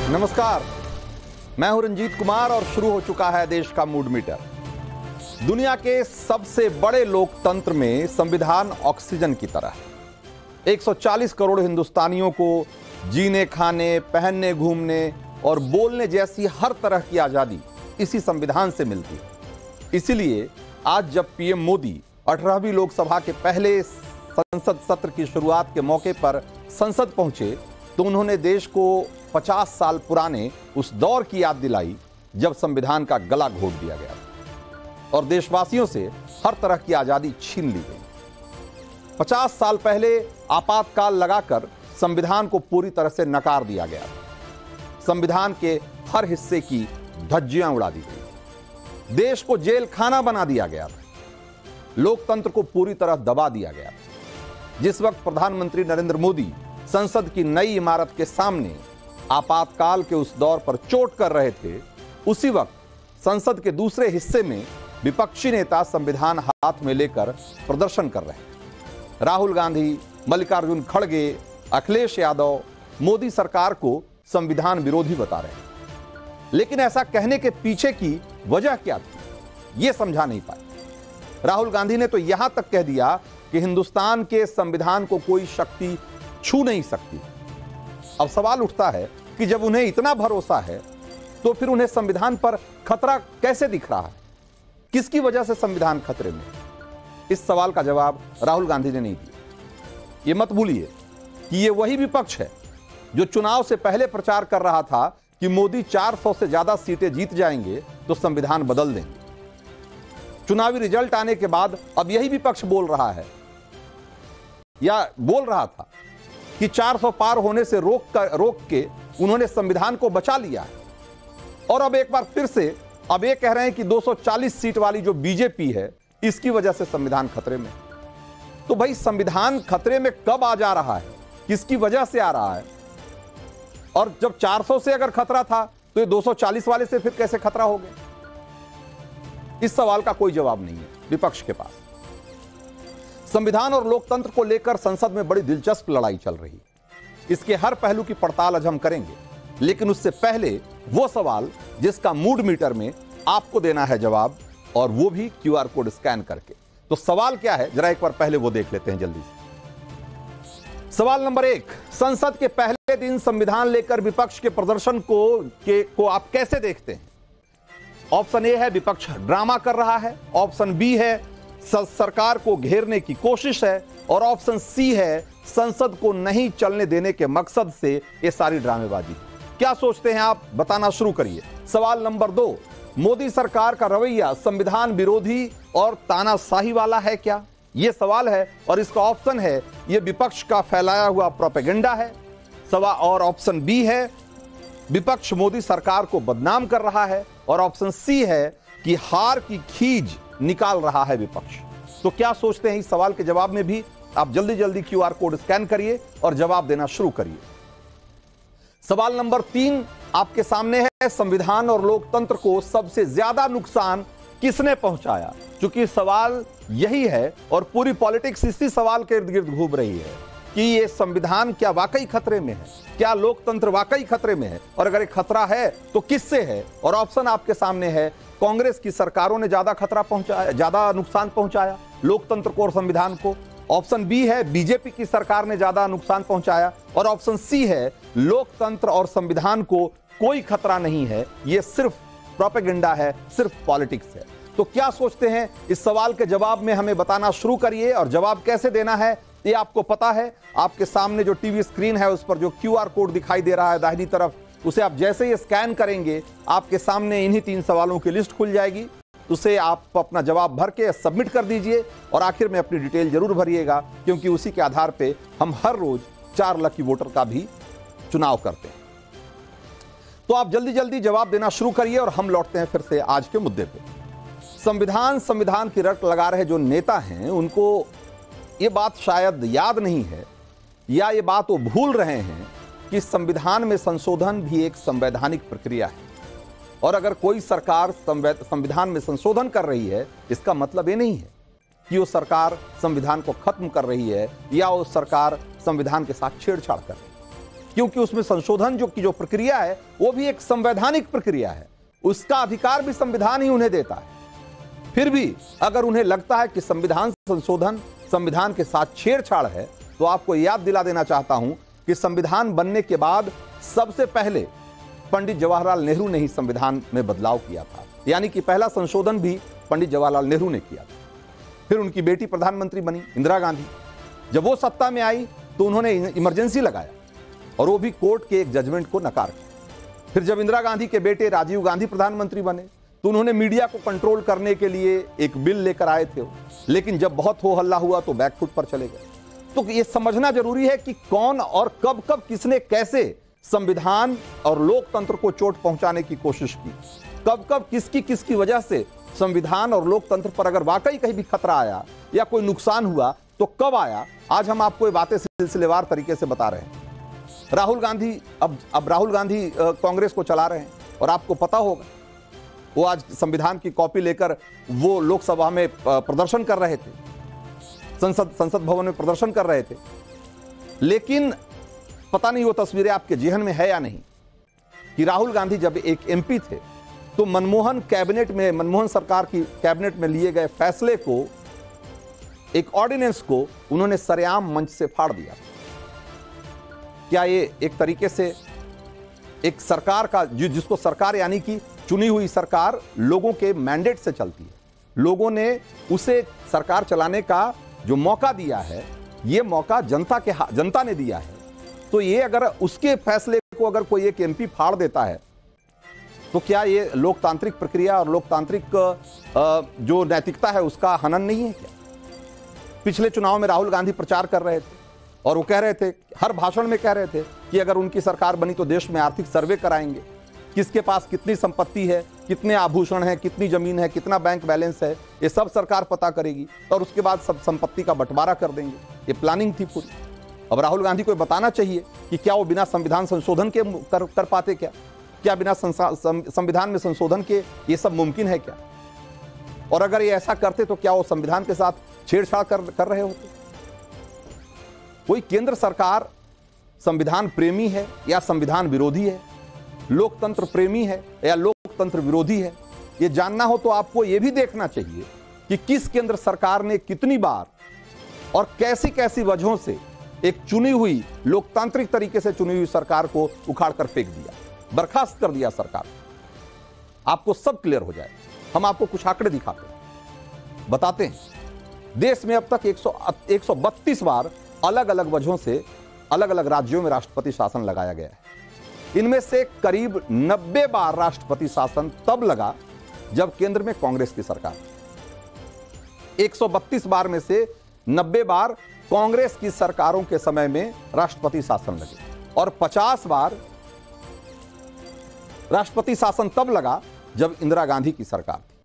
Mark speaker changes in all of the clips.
Speaker 1: नमस्कार, मैं हूं रंजीत कुमार और शुरू हो चुका है देश का मूड मीटर। दुनिया के सबसे बड़े लोकतंत्र में संविधान ऑक्सीजन की तरह है। 140 करोड़ हिंदुस्तानियों को जीने, खाने, पहनने, घूमने और बोलने जैसी हर तरह की आजादी इसी संविधान से मिलती है। इसीलिए आज जब पीएम मोदी 18वीं लोकसभा के पहले संसद सत्र की शुरुआत के मौके पर संसद पहुंचे तो उन्होंने देश को 50 साल पुराने उस दौर की याद दिलाई जब संविधान का गला घोट दिया गया और देशवासियों से हर तरह की आजादी छीन ली गई। 50 साल पहले आपातकाल लगाकर संविधान को पूरी तरह से नकार दिया गया। संविधान के हर हिस्से की धज्जियां उड़ा दी गई। देश को जेल खाना बना दिया गया था। लोकतंत्र को पूरी तरह दबा दिया गया। जिस वक्त प्रधानमंत्री नरेंद्र मोदी संसद की नई इमारत के सामने आपातकाल के उस दौर पर चोट कर रहे थे, उसी वक्त संसद के दूसरे हिस्से में विपक्षी नेता संविधान हाथ में लेकर प्रदर्शन कर रहे हैं। राहुल गांधी, मल्लिकार्जुन खड़गे, अखिलेश यादव मोदी सरकार को संविधान विरोधी बता रहे हैं। लेकिन ऐसा कहने के पीछे की वजह क्या थी, यह समझा नहीं पाए। राहुल गांधी ने तो यहां तक कह दिया कि हिंदुस्तान के संविधान को कोई शक्ति छू नहीं सकती। अब सवाल उठता है कि जब उन्हें इतना भरोसा है तो फिर उन्हें संविधान पर खतरा कैसे दिख रहा है? किसकी वजह से संविधान खतरे में? इस सवाल का जवाब राहुल गांधी ने नहीं दिया। यह मत भूलिए कि यह वही विपक्ष है जो चुनाव से पहले प्रचार कर रहा था कि मोदी 400 से ज्यादा सीटें जीत जाएंगे तो संविधान बदल देंगे। चुनावी रिजल्ट आने के बाद अब यही विपक्ष बोल रहा है या बोल रहा था कि 400 पार होने से रोक के उन्होंने संविधान को बचा लिया है। और अब एक बार फिर से अब ये कह रहे हैं कि 240 सीट वाली जो बीजेपी है इसकी वजह से संविधान खतरे में। तो भाई संविधान खतरे में कब आ जा रहा है, किसकी वजह से आ रहा है? और जब 400 से अगर खतरा था तो ये 240 वाले से फिर कैसे खतरा हो गया? इस सवाल का कोई जवाब नहीं है विपक्ष के पास। संविधान और लोकतंत्र को लेकर संसद में बड़ी दिलचस्प लड़ाई चल रही है। इसके हर पहलू की पड़ताल आज हम करेंगे, लेकिन उससे पहले वो सवाल जिसका मूड मीटर में आपको देना है जवाब, और वो भी क्यूआर कोड स्कैन करके। तो सवाल क्या है, जरा एक बार पहले वो देख लेते हैं जल्दी से। सवाल नंबर 1, संसद के पहले दिन संविधान लेकर विपक्ष के प्रदर्शन को आप कैसे देखते हैं? ऑप्शन ए है विपक्ष ड्रामा कर रहा है, ऑप्शन बी है सरकार को घेरने की कोशिश है, और ऑप्शन सी है संसद को नहीं चलने देने के मकसद से ये सारी ड्रामेबाजी। क्या सोचते हैं आप, बताना शुरू करिए। सवाल नंबर 2, मोदी सरकार का रवैया संविधान विरोधी और तानाशाही वाला है क्या? यह सवाल है और इसका ऑप्शन है यह विपक्ष का फैलाया हुआ प्रोपेगेंडा है। और ऑप्शन बी है विपक्ष मोदी सरकार को बदनाम कर रहा है, और ऑप्शन सी है कि हार की खींच निकाल रहा है विपक्ष। तो क्या सोचते हैं इस सवाल के जवाब में भी आप जल्दी जल्दी क्यूआर कोड स्कैन करिए और जवाब देना शुरू करिए। सवाल नंबर 3 आपके सामने है, संविधान और लोकतंत्र को सबसे ज्यादा नुकसान किसने पहुंचाया? क्योंकि सवाल यही है और पूरी पॉलिटिक्स इसी सवाल के इर्द गिर्द घूम रही है कि ये संविधान क्या वाकई खतरे में है, क्या लोकतंत्र वाकई खतरे में है, और अगर एक खतरा है तो किससे है? और ऑप्शन आपके सामने है, कांग्रेस की सरकारों ने ज्यादा खतरा पहुंचाया, ज्यादा नुकसान पहुंचाया लोकतंत्र को और संविधान को। ऑप्शन बी है बीजेपी की सरकार ने ज्यादा नुकसान पहुंचाया, और ऑप्शन सी है लोकतंत्र और संविधान को कोई खतरा नहीं है, यह सिर्फ प्रोपेगेंडा है, सिर्फ पॉलिटिक्स है। तो क्या सोचते हैं इस सवाल के जवाब में हमें बताना शुरू करिए, और जवाब कैसे देना है ये आपको पता है। आपके सामने जो टीवी स्क्रीन है उस पर जो क्यूआर कोड दिखाई दे रहा है दाहिनी तरफ, उसे आप जैसे ही स्कैन करेंगे आपके सामने इन्हीं 3 सवालों की लिस्ट खुल जाएगी। उसे आप अपना जवाब भर के सबमिट कर दीजिए और आखिर में अपनी डिटेल जरूर भरिएगा, क्योंकि उसी के आधार पे हम हर रोज 4 लकी वोटर का भी चुनाव करते हैं। तो आप जल्दी जल्दी जवाब देना शुरू करिए और हम लौटते हैं फिर से आज के मुद्दे पे। संविधान की रट लगा रहे जो नेता हैं उनको ये बात शायद याद नहीं है, या ये बात वो भूल रहे हैं कि संविधान में संशोधन भी एक संवैधानिक प्रक्रिया है। और अगर कोई सरकार संविधान में संशोधन कर रही है, इसका मतलब ये नहीं है कि वो सरकार संविधान को खत्म कर रही है या वो सरकार संविधान के साथ छेड़छाड़ कर रही है। क्योंकि उसमें संशोधन जो प्रक्रिया है वो भी एक संवैधानिक प्रक्रिया है, उसका अधिकार भी संविधान ही उन्हें देता है। फिर भी अगर उन्हें लगता है कि संविधान संशोधन संविधान के साथ छेड़छाड़ है, तो आपको याद दिला देना चाहता हूं कि संविधान बनने के बाद सबसे पहले पंडित जवाहरलाल नेहरू ने ही संविधान में बदलाव किया था, यानी कि पहला संशोधन भी पंडित जवाहरलाल नेहरू ने किया था। फिर उनकी बेटी प्रधानमंत्री बनी इंदिरा गांधी। जब वो सत्ता में आई तो उन्होंने इमरजेंसी लगाया और वो भी कोर्ट के एक जजमेंट को नकार दिया। फिर जब इंदिरा गांधी के बेटे राजीव गांधी प्रधानमंत्री बने तो उन्होंने मीडिया को कंट्रोल करने के लिए एक बिल लेकर आए थे, लेकिन जब बहुत हो हल्ला हुआ तो बैकफुट पर चले गए। तो ये समझना जरूरी है कि कौन और कब कब किसने कैसे संविधान और लोकतंत्र को चोट पहुंचाने की कोशिश की, कब कब किसकी वजह से संविधान और लोकतंत्र पर अगर वाकई कहीं भी खतरा आया या कोई नुकसान हुआ तो कब आया। आज हम आपको ये बातें सिलसिलेवार तरीके से बता रहे हैं। राहुल गांधी अब राहुल गांधी कांग्रेस को चला रहे हैं और आपको पता होगा वो आज संविधान की कॉपी लेकर वो लोकसभा में प्रदर्शन कर रहे थे, संसद भवन में प्रदर्शन कर रहे थे। लेकिन पता नहीं वो तस्वीरें आपके जेहन में है या नहीं कि राहुल गांधी जब एक एमपी थे तो मनमोहन सरकार की कैबिनेट में लिए गए फैसले को, एक ऑर्डिनेंस को उन्होंने सरेआम मंच से फाड़ दिया। क्या ये एक तरीके से एक सरकार का जिसको सरकार यानी कि चुनी हुई सरकार लोगों के मैंडेट से चलती है, लोगों ने उसे सरकार चलाने का जो मौका दिया है, ये मौका जनता ने दिया है। तो ये अगर उसके फैसले को अगर कोई एक एमपी फाड़ देता है तो क्या ये लोकतांत्रिक प्रक्रिया और लोकतांत्रिक जो नैतिकता है उसका हनन नहीं है क्या? पिछले चुनाव में राहुल गांधी प्रचार कर रहे थे और वो कह रहे थे, हर भाषण में कह रहे थे कि अगर उनकी सरकार बनी तो देश में आर्थिक सर्वे कराएंगे, किसके पास कितनी संपत्ति है, कितने आभूषण हैं, कितनी जमीन है, कितना बैंक बैलेंस है, ये सब सरकार पता करेगी और उसके बाद सब संपत्ति का बंटवारा कर देंगे। ये प्लानिंग थी पूरी। अब राहुल गांधी को बताना चाहिए कि क्या वो बिना संविधान संशोधन के कर पाते क्या बिना संविधान में संशोधन के ये सब मुमकिन है क्या? और अगर ये ऐसा करते तो क्या वो संविधान के साथ छेड़छाड़ कर रहे होते? कोई केंद्र सरकार संविधान प्रेमी है या संविधान विरोधी है, लोकतंत्र प्रेमी है या लोकतंत्र विरोधी है, ये जानना हो तो आपको ये भी देखना चाहिए कि किस केंद्र सरकार ने कितनी बार और कैसी कैसी वजहों से एक चुनी हुई लोकतांत्रिक तरीके से चुनी हुई सरकार को उखाड़ कर फेंक दिया, बर्खास्त कर दिया सरकार। आपको सब क्लियर हो जाए। हम आपको कुछ आंकड़े दिखाते हैं, बताते हैं। देश में अब तक 132 बार अलग अलग वजहों से अलग अलग राज्यों में राष्ट्रपति शासन लगाया गया है। इनमें से करीब 90 बार राष्ट्रपति शासन तब लगा जब केंद्र में कांग्रेस की सरकार। 132 बार में से 90 बार कांग्रेस की सरकारों के समय में राष्ट्रपति शासन लगे और 50 बार राष्ट्रपति शासन तब लगा जब इंदिरा गांधी की सरकार थी।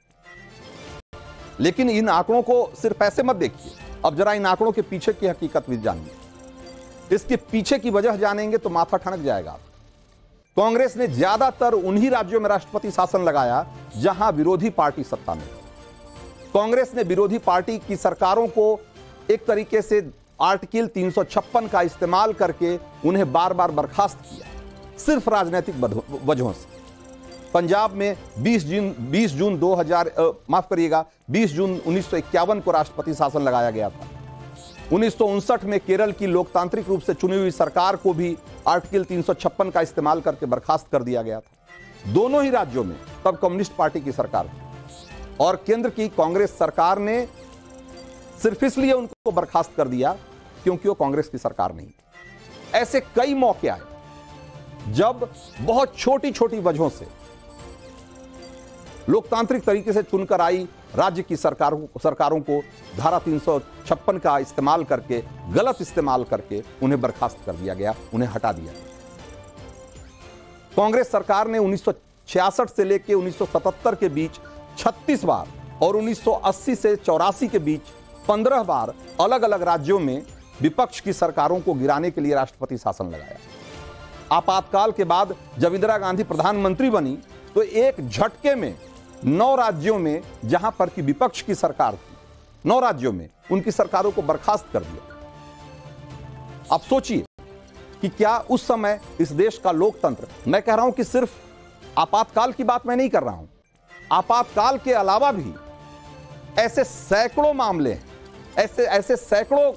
Speaker 1: लेकिन इन आंकड़ों को सिर्फ ऐसे मत देखिए, अब जरा इन आंकड़ों के पीछे की हकीकत भी जानिए। इसके पीछे की वजह जानेंगे तो माथा ठनक जाएगा। कांग्रेस ने ज्यादातर उन्हीं राज्यों में राष्ट्रपति शासन लगाया जहां विरोधी पार्टी सत्ता में। कांग्रेस ने विरोधी पार्टी की सरकारों को एक तरीके से आर्टिकल 356 का इस्तेमाल करके उन्हें बार बार बर्खास्त किया, सिर्फ राजनीतिक वजहों से। पंजाब में 20 जून 1951 को राष्ट्रपति शासन लगाया गया था। 1959 में केरल की लोकतांत्रिक रूप से चुनी हुई सरकार को भी आर्टिकल 356 का इस्तेमाल करके बर्खास्त कर दिया गया था। दोनों ही राज्यों में तब कम्युनिस्ट पार्टी की सरकार थी और केंद्र की कांग्रेस सरकार ने सिर्फ इसलिए उनको बर्खास्त कर दिया क्योंकि वो कांग्रेस की सरकार नहीं थी। ऐसे कई मौके आए जब बहुत छोटी छोटी वजहों से लोकतांत्रिक तरीके से चुनकर आई राज्य की सरकारों को धारा 356 का इस्तेमाल करके, गलत इस्तेमाल करके उन्हें बर्खास्त कर दिया गया, उन्हें हटा दिया गया। कांग्रेस सरकार ने 1966 से लेकर 1977 के बीच 36 बार और 1980 से 84 के बीच 15 बार अलग अलग राज्यों में विपक्ष की सरकारों को गिराने के लिए राष्ट्रपति शासन लगाया। आपातकाल के बाद जब इंदिरा गांधी प्रधानमंत्री बनी तो एक झटके में 9 राज्यों में जहां पर की विपक्ष की सरकार थी, 9 राज्यों में उनकी सरकारों को बर्खास्त कर दिया। आप सोचिए कि क्या उस समय इस देश का लोकतंत्र, मैं कह रहा हूं कि सिर्फ आपातकाल की बात मैं नहीं कर रहा हूं, आपातकाल के अलावा भी ऐसे सैकड़ों मामले हैं, ऐसे सैकड़ों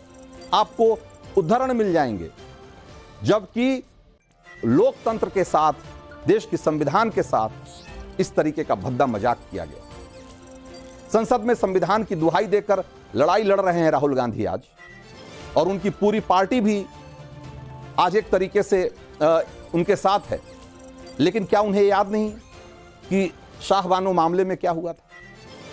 Speaker 1: आपको उदाहरण मिल जाएंगे जबकि लोकतंत्र के साथ, देश की संविधान के साथ इस तरीके का भद्दा मजाक किया गया। संसद में संविधान की दुहाई देकर लड़ाई लड़ रहे हैं राहुल गांधी आज, और उनकी पूरी पार्टी भी आज एक तरीके से उनके साथ है। लेकिन क्या उन्हें याद नहीं कि शाहबानो मामले में क्या हुआ था?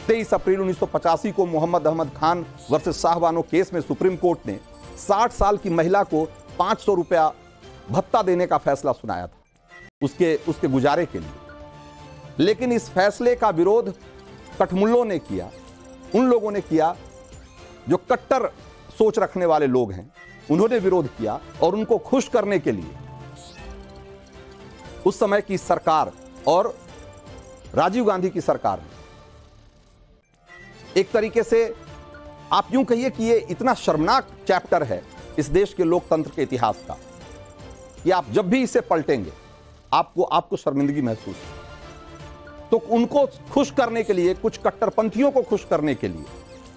Speaker 1: 23 अप्रैल 1985 को मोहम्मद अहमद खान वर्सेस शाहबानो केस में सुप्रीम कोर्ट ने 60 साल की महिला को 500 रुपया भत्ता देने का फैसला सुनाया था उसके गुजारे के लिए। लेकिन इस फैसले का विरोध कठमुल्लों ने किया, उन लोगों ने किया जो कट्टर सोच रखने वाले लोग हैं, उन्होंने विरोध किया। और उनको खुश करने के लिए उस समय की सरकार और राजीव गांधी की सरकार ने एक तरीके से, आप यूं कहिए कि ये इतना शर्मनाक चैप्टर है इस देश के लोकतंत्र के इतिहास का कि आप जब भी इसे पलटेंगे आपको शर्मिंदगी महसूस है। तो उनको खुश करने के लिए, कुछ कट्टरपंथियों को खुश करने के लिए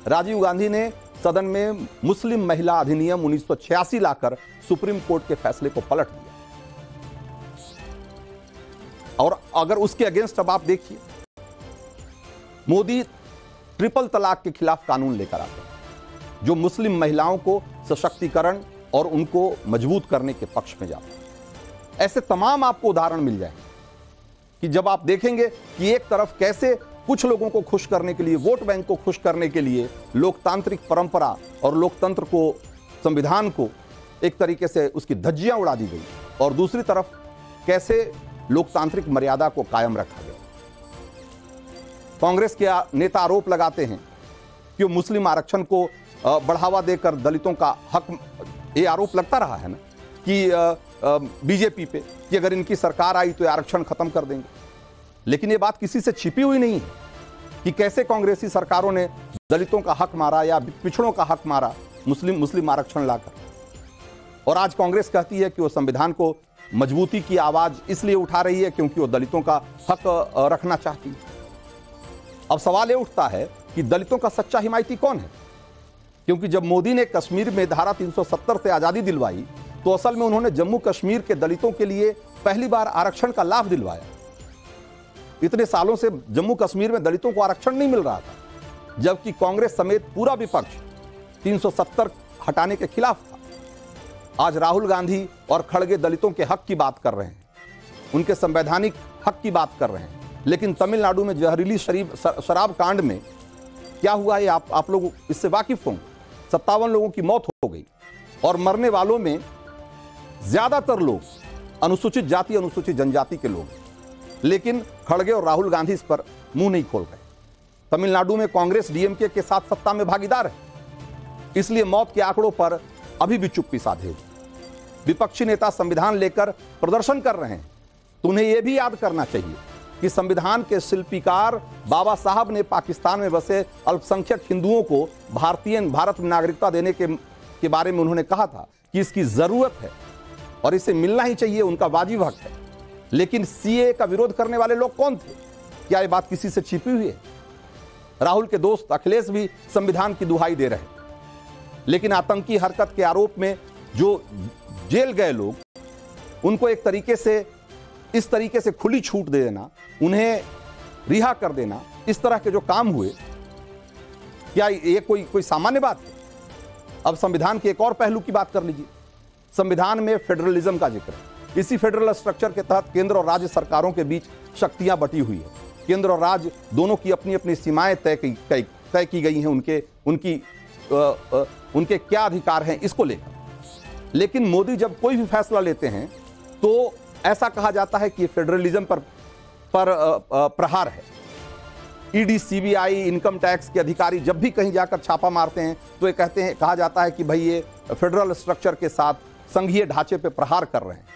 Speaker 1: राजीव गांधी ने सदन में मुस्लिम महिला अधिनियम 1986 लाकर सुप्रीम कोर्ट के फैसले को पलट दिया। और अगर उसके अगेंस्ट अब आप देखिए, मोदी ट्रिपल तलाक के खिलाफ कानून लेकर आते हैं जो मुस्लिम महिलाओं को सशक्तिकरण और उनको मजबूत करने के पक्ष में जाता है। ऐसे तमाम आपको उदाहरण मिल जाएंगे कि जब आप देखेंगे कि एक तरफ कैसे कुछ लोगों को खुश करने के लिए, वोट बैंक को खुश करने के लिए लोकतांत्रिक परंपरा और लोकतंत्र को, संविधान को एक तरीके से उसकी धज्जियां उड़ा दी गई, और दूसरी तरफ कैसे लोकतांत्रिक मर्यादा को कायम रखा गया। कांग्रेस के नेता आरोप लगाते हैं कि वो मुस्लिम आरक्षण को बढ़ावा देकर दलितों का हक, ये आरोप लगता रहा है ना कि बीजेपी पे कि अगर इनकी सरकार आई तो आरक्षण खत्म कर देंगे। लेकिन ये बात किसी से छिपी हुई नहीं है कि कैसे कांग्रेसी सरकारों ने दलितों का हक मारा या पिछड़ों का हक मारा मुस्लिम आरक्षण लाकर। और आज कांग्रेस कहती है कि वो संविधान को मजबूती की आवाज इसलिए उठा रही है क्योंकि वो दलितों का हक रखना चाहती है। अब सवाल ये उठता है कि दलितों का सच्चा हिमायती कौन है? क्योंकि जब मोदी ने कश्मीर में धारा 370 से आजादी दिलवाई तो असल में उन्होंने जम्मू कश्मीर के दलितों के लिए पहली बार आरक्षण का लाभ दिलवाया। इतने सालों से जम्मू कश्मीर में दलितों को आरक्षण नहीं मिल रहा था, जबकि कांग्रेस समेत पूरा विपक्ष 370 हटाने के खिलाफ था। आज राहुल गांधी और खड़गे दलितों के हक की बात कर रहे हैं, उनके संवैधानिक हक की बात कर रहे हैं। लेकिन तमिलनाडु में जहरीली शराब कांड में क्या हुआ है आप लोग इससे वाकिफ होंगे। 57 लोगों की मौत हो गई और मरने वालों में ज्यादातर लोग अनुसूचित जाति, अनुसूचित जनजाति के लोग। लेकिन खड़गे और राहुल गांधी इस पर मुंह नहीं खोल रहे। तमिलनाडु में कांग्रेस डीएमके के साथ सत्ता में भागीदार है, इसलिए मौत के आंकड़ों पर अभी भी चुप्पी साधे हुए। विपक्षी नेता संविधान लेकर प्रदर्शन कर रहे हैं, तो उन्हें यह भी याद करना चाहिए कि संविधान के शिल्पीकार बाबा साहब ने पाकिस्तान में बसे अल्पसंख्यक हिंदुओं को भारत में नागरिकता देने के बारे में उन्होंने कहा था कि इसकी जरूरत है और इसे मिलना ही चाहिए, उनका वाजिब हक है। लेकिन सीए का विरोध करने वाले लोग कौन थे? क्या यह बात किसी से छिपी हुई है? राहुल के दोस्त अखिलेश भी संविधान की दुहाई दे रहे हैं, लेकिन आतंकी हरकत के आरोप में जो जेल गए लोग, उनको एक तरीके से, इस तरीके से खुली छूट दे देना, उन्हें रिहा कर देना, इस तरह के जो काम हुए, क्या ये कोई सामान्य बात है? अब संविधान के एक और पहलू की बात कर लीजिए। संविधान में फेडरलिज्म का जिक्र है। इसी फेडरल स्ट्रक्चर के तहत केंद्र और राज्य सरकारों के बीच शक्तियां बटी हुई है। केंद्र और राज्य दोनों की अपनी अपनी सीमाएं तय की गई हैं, उनके क्या अधिकार हैं इसको लेकर। लेकिन मोदी जब कोई भी फैसला लेते हैं तो ऐसा कहा जाता है कि ये फेडरलिज्म पर प्रहार है। ईडी, सीबीआई, इनकम टैक्स के अधिकारी जब भी कहीं जाकर छापा मारते हैं तो ये कहा जाता है कि भाई ये फेडरल स्ट्रक्चर के साथ संघीय ढांचे पे प्रहार कर रहे हैं।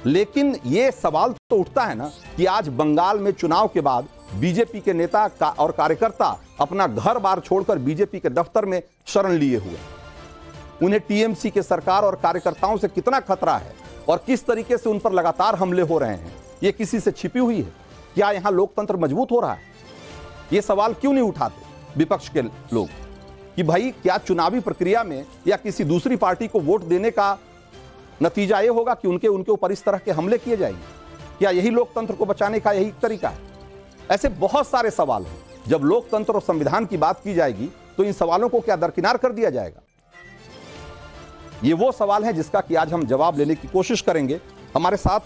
Speaker 1: लेकिन ये सवाल तो उठता है ना कि आज बंगाल में चुनाव के बाद बीजेपी के नेता और कार्यकर्ता अपना घर बार छोड़कर बीजेपी के दफ्तर में शरण लिए हुए। उन्हें टीएमसी के सरकार और कार्यकर्ताओं से कितना खतरा है और किस तरीके से उन पर लगातार हमले हो रहे हैं, ये किसी से छिपी हुई है? क्या यहां लोकतंत्र मजबूत हो रहा है? ये सवाल क्यों नहीं उठाते विपक्ष के लोग कि भाई क्या चुनावी प्रक्रिया में या किसी दूसरी पार्टी को वोट देने का नतीजा यह होगा कि उनके ऊपर इस तरह के हमले किए जाएंगे? क्या यही लोकतंत्र को बचाने का यही तरीका है? ऐसे बहुत सारे सवाल हैं। जब लोकतंत्र और संविधान की बात की जाएगी तो इन सवालों को क्या दरकिनार कर दिया जाएगा? ये वो सवाल है जिसका कि आज हम जवाब लेने की कोशिश करेंगे। हमारे साथ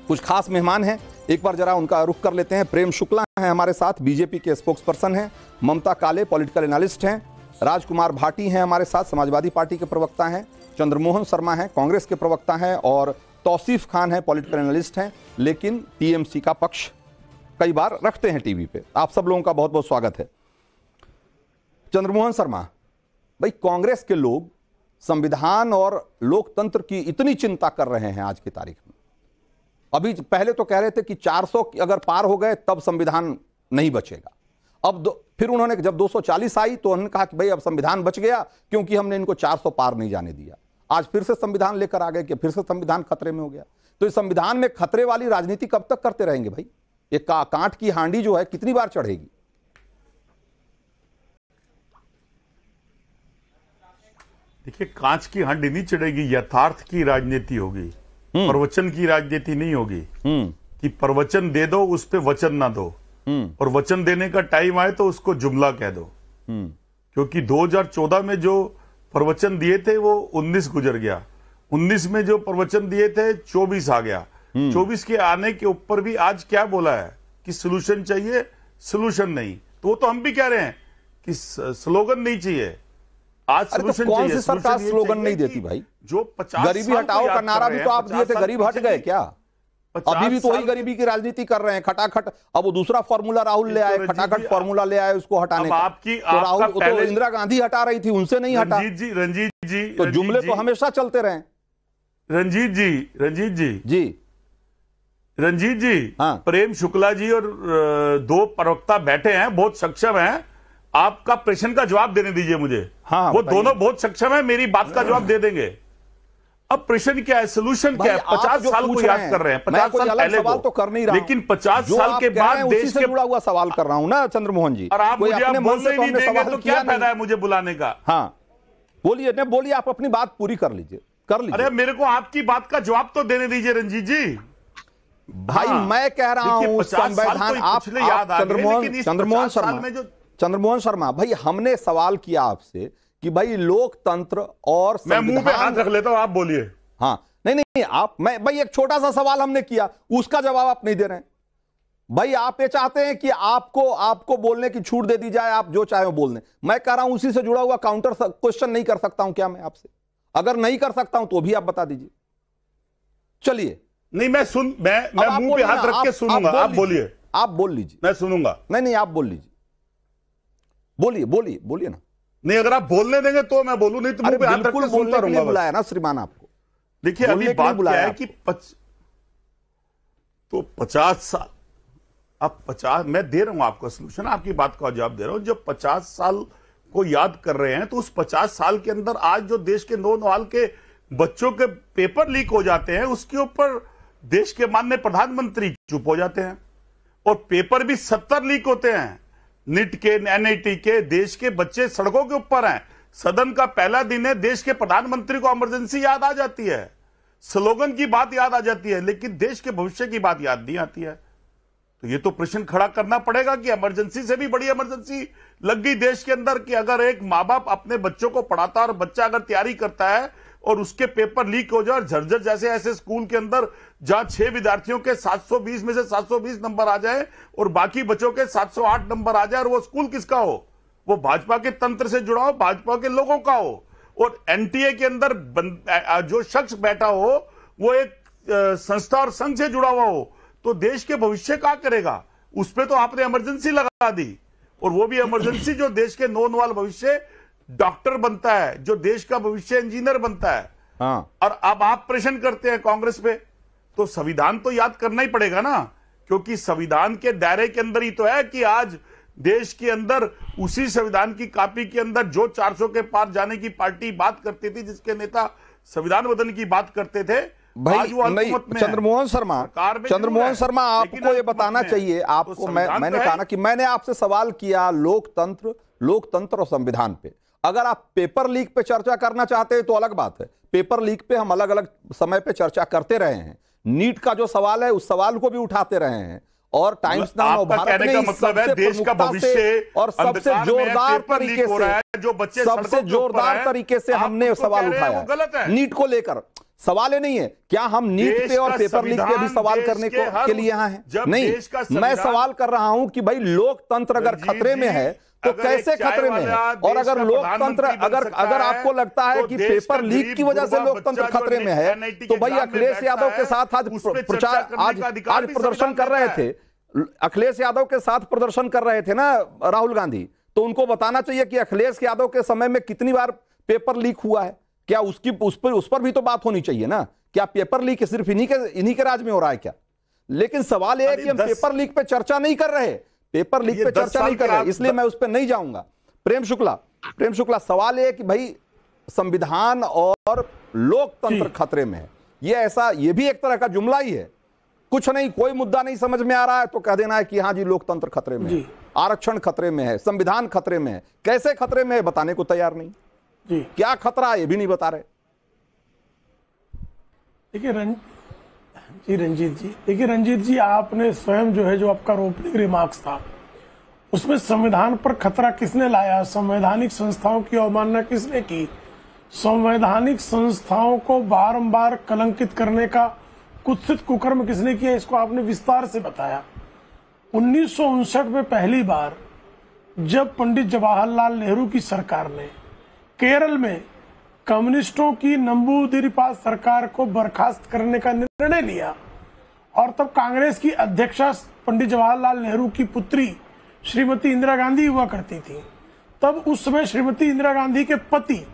Speaker 1: कुछ खास मेहमान हैं, एक बार जरा उनका रुख कर लेते हैं। प्रेम शुक्ला हैं हमारे साथ, बीजेपी के स्पोक्स पर्सन हैं। ममता काले पॉलिटिकल एनालिस्ट हैं। राजकुमार भाटी हैं हमारे साथ, समाजवादी पार्टी के प्रवक्ता हैं। चंद्रमोहन शर्मा हैं, कांग्रेस के प्रवक्ता हैं। और तौसीफ खान हैं, पॉलिटिकल एनालिस्ट हैं, लेकिन टीएमसी का पक्ष कई बार रखते हैं टीवी पे। आप सब लोगों का बहुत बहुत स्वागत है। चंद्रमोहन शर्मा भाई, कांग्रेस के लोग संविधान और लोकतंत्र की इतनी चिंता कर रहे हैं आज की तारीख में। अभी पहले तो कह रहे थे कि 400 अगर पार हो गए तब संविधान नहीं बचेगा। अब फिर उन्होंने जब 240 आई तो उन्होंने कहा कि भाई अब संविधान बच गया क्योंकि हमने इनको 400 पार नहीं जाने दिया। आज फिर से संविधान लेकर आ गए कि फिर से संविधान खतरे में हो गया। तो इस संविधान में खतरे वाली राजनीति कब तक करते रहेंगे भाई? ये कांट की हांडी जो है कितनी बार चढ़ेगी?
Speaker 2: देखिए, कांच की हांडी नहीं चढ़ेगी, यथार्थ की राजनीति होगी, प्रवचन की राजनीति नहीं होगी कि प्रवचन दे दो उस पे वचन ना दो, और वचन देने का टाइम आए तो उसको जुमला कह दो। क्योंकि 2014 में जो प्रवचन दिए थे वो 19 गुजर गया, 19 में जो प्रवचन दिए थे 24 आ गया, 24 के आने के ऊपर भी आज क्या बोला है कि सोल्यूशन चाहिए, सोल्यूशन नहीं। तो वो तो हम भी कह रहे हैं कि स्लोगन नहीं चाहिए, आज सोल्यूशन
Speaker 1: तो कौन
Speaker 2: चाहिए।
Speaker 1: सी सरकार स्लोगन नहीं देती भाई?
Speaker 2: जो 50
Speaker 1: गरीबी हटाओ का नारा भी तो आप दिए थे, गरीब हट गए क्या? अभी भी तो वही गरीबी की राजनीति कर रहे हैं, खटाखट। अब वो दूसरा फॉर्मूला राहुल ले आए, खटाखट फॉर्मूला ले आए उसको हटाने का। तो राहुल तो इंदिरा गांधी हटा रही थी, उनसे नहीं हटा।
Speaker 2: रंजीत जी
Speaker 1: तो जुमले तो हमेशा चलते रहे।
Speaker 2: रंजीत जी
Speaker 1: हाँ।
Speaker 2: प्रेम शुक्ला जी और दो प्रवक्ता बैठे हैं, बहुत सक्षम हैं। आपका प्रश्न का जवाब देने दीजिए मुझे।
Speaker 1: हाँ,
Speaker 2: वो दोनों बहुत सक्षम है, मेरी बात का जवाब दे देंगे। अब प्रश्न क्या है, सोल्यूशन क्या है? 50 साल को याद कर रहे हैं, 50 साल पहले
Speaker 1: सवाल तो कर नहीं रहा,
Speaker 2: लेकिन 50 साल के बाद देश
Speaker 1: से जुड़ा हुआ सवाल कर रहा हूं ना चंद्रमोहन जी।
Speaker 2: और आप मुझे बोलने नहीं देंगे तो क्या फायदा है मुझे बुलाने का?
Speaker 1: हाँ बोलिए, नहीं बोलिए, आप अपनी बात पूरी कर लीजिए, कर लीजिए।
Speaker 2: अरे मेरे को आपकी बात का जवाब तो देने दीजिए रंजीत जी।
Speaker 1: भाई मैं कह रहा हूं संविधान, आप चंद्रमोहन शर्मा भाई, हमने सवाल किया आपसे कि भाई लोकतंत्र और
Speaker 2: मैं मुंह पे हाथ रख लेता हूं, आप बोलिए।
Speaker 1: हाँ नहीं आप, मैं भाई एक छोटा सा सवाल हमने किया, उसका जवाब आप नहीं दे रहे हैं भाई। आप ये चाहते हैं कि आपको बोलने की छूट दे दी जाए, आप जो चाहे वो बोल दें। मैं कह रहा हूं उसी से जुड़ा हुआ काउंटर क्वेश्चन नहीं कर सकता हूं क्या मैं आपसे? अगर नहीं कर सकता हूं तो भी आप बता दीजिए। चलिए।
Speaker 2: नहीं, मैं मुंह पे हाथ रख के सुनूंगा, आप बोलिए।
Speaker 1: आप बोल लीजिए,
Speaker 2: मैं सुनूंगा।
Speaker 1: नहीं आप बोल लीजिए, बोलिए ना।
Speaker 2: नहीं, अगर आप बोलने देंगे तो मैं बोलूं, नहीं तो मुंह पे हाथ रख के सुनता रहूंगा।
Speaker 1: बुलाया ना श्रीमान आपको।
Speaker 2: देखिए अभी बात क्या है कि 50 साल, अब 50 मैं दे रहा हूं आपको सोल्यूशन, आपकी बात का जवाब दे रहा हूं। जब 50 साल को याद कर रहे हैं तो उस 50 साल के अंदर आज जो देश के नौजवान के बच्चों के पेपर लीक हो जाते हैं, उसके ऊपर देश के माननीय प्रधानमंत्री चुप हो जाते हैं। और पेपर भी 70 लीक होते हैं, नीट के, एनआईटी के, देश के बच्चे सड़कों के ऊपर हैं। सदन का पहला दिन है, देश के प्रधानमंत्री को इमरजेंसी याद आ जाती है, स्लोगन की बात याद आ जाती है, लेकिन देश के भविष्य की बात याद नहीं आती है। तो ये तो प्रश्न खड़ा करना पड़ेगा कि इमरजेंसी से भी बड़ी इमरजेंसी लग गई देश के अंदर कि अगर एक माँ बाप अपने बच्चों को पढ़ाता और बच्चा अगर तैयारी करता है और उसके पेपर लीक हो जाए, और झरझर जैसे ऐसे स्कूल के अंदर जहां 6 विद्यार्थियों के 720 में से 720 नंबर आ जाए और बाकी बच्चों के 708 नंबर आ जाए, और वो स्कूल किसका हो? वो भाजपा के तंत्र से जुड़ा हो, भाजपा के लोगों का हो। और एनटीए के अंदर जो शख्स बैठा हो वो एक संस्था और संघ से जुड़ा हुआ हो, तो देश के भविष्य क्या करेगा? उस पर तो आपने इमरजेंसी लगा दी, और वो भी इमरजेंसी जो देश के नौजवान भविष्य डॉक्टर बनता है, जो देश का भविष्य इंजीनियर बनता है।
Speaker 1: हाँ।
Speaker 2: और अब आप प्रश्न करते हैं कांग्रेस पे, तो संविधान तो याद करना ही पड़ेगा ना, क्योंकि संविधान के दायरे के अंदर ही तो है कि आज देश के अंदर उसी संविधान की कॉपी के अंदर जो 400 के पार जाने की पार्टी बात करती थी, जिसके नेता संविधान बदलने की बात करते थे,
Speaker 1: भाई नहीं, चंद्रमोहन शर्मा आपको ये बताना चाहिए, आपको मैंने कहा ना कि मैंने आपसे सवाल किया लोकतंत्र और संविधान पे। अगर आप पेपर लीक पे चर्चा करना चाहते हैं तो अलग बात है, पेपर लीक पे हम अलग अलग समय पे चर्चा करते रहे हैं। नीट का जो सवाल है उस सवाल को भी उठाते रहे हैं, और टाइम्स नाउ और भारत में
Speaker 2: मतलब है देश का भविष्य
Speaker 1: और सबसे जोरदार तरीके से हमने सवाल उठाया नीट को लेकर। सवाल ही नहीं है क्या हम नीट पे और पेपर लीक पे भी सवाल करने के लिए यहाँ हैं? नहीं, मैं सवाल कर रहा हूं कि भाई लोकतंत्र अगर खतरे में है तो कैसे खतरे में है? और अगर लोकतंत्र अगर आपको लगता है कि पेपर लीक की वजह से लोकतंत्र खतरे में है, तो भाई अखिलेश यादव के साथ आज प्रदर्शन कर रहे थे, अखिलेश यादव के साथ प्रदर्शन कर रहे थे ना राहुल गांधी, तो उनको बताना चाहिए कि अखिलेश यादव के समय में कितनी बार पेपर लीक हुआ है, क्या उस पर भी तो बात होनी चाहिए ना। क्या पेपर लीक सिर्फ इन्हीं के राज में हो रहा है क्या? लेकिन सवाल यह है कि हम पेपर लीक पे चर्चा नहीं कर रहे, पेपर लीक पे चर्चा नहीं कर रहे, इसलिए मैं उस पर नहीं जाऊंगा। प्रेम शुक्ला, सवाल यह है कि भाई संविधान और लोकतंत्र खतरे में है, ये भी एक तरह का जुमला ही है। कुछ नहीं, कोई मुद्दा नहीं समझ में आ रहा है तो कह देना है कि हाँ जी लोकतंत्र खतरे में है, आरक्षण खतरे में है, संविधान खतरे में है। कैसे खतरे में है बताने को तैयार नहीं जी। क्या खतरा है ये भी नहीं बता रहे।
Speaker 3: देखिए रंजीत जी, आपने स्वयं जो आपका ओपनिंग रिमार्क्स था उसमें संविधान पर खतरा किसने लाया, संवैधानिक संस्थाओं की अवमानना किसने की, संवैधानिक संस्थाओं को बारंबार कलंकित करने का कुत्सित कुकर्म किसने किया, इसको आपने विस्तार से बताया। 1959 में पहली बार जब पंडित जवाहरलाल नेहरू की सरकार ने केरल में कम्युनिस्टों की नंबूदिरीपा सरकार को बर्खास्त करने का निर्णय लिया, और तब कांग्रेस की अध्यक्षा पंडित जवाहरलाल नेहरू की पुत्री श्रीमती इंदिरा गांधी हुआ करती थी। तब उस समय श्रीमती इंदिरा गांधी के पति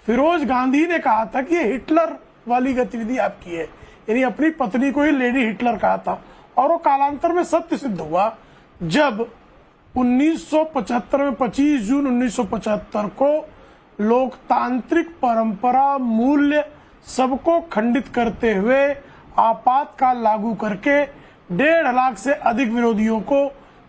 Speaker 3: फिरोज गांधी ने कहा था कि ये हिटलर वाली गतिविधि आपकी है, यानी अपनी पत्नी को ही लेडी हिटलर कहा था, और वो कालांतर में सत्य सिद्ध हुआ जब 1975 में 25 जून 1975 को लोकतांत्रिक परंपरा मूल्य सबको खंडित करते हुए आपातकाल लागू करके 1.5 लाख से अधिक विरोधियों को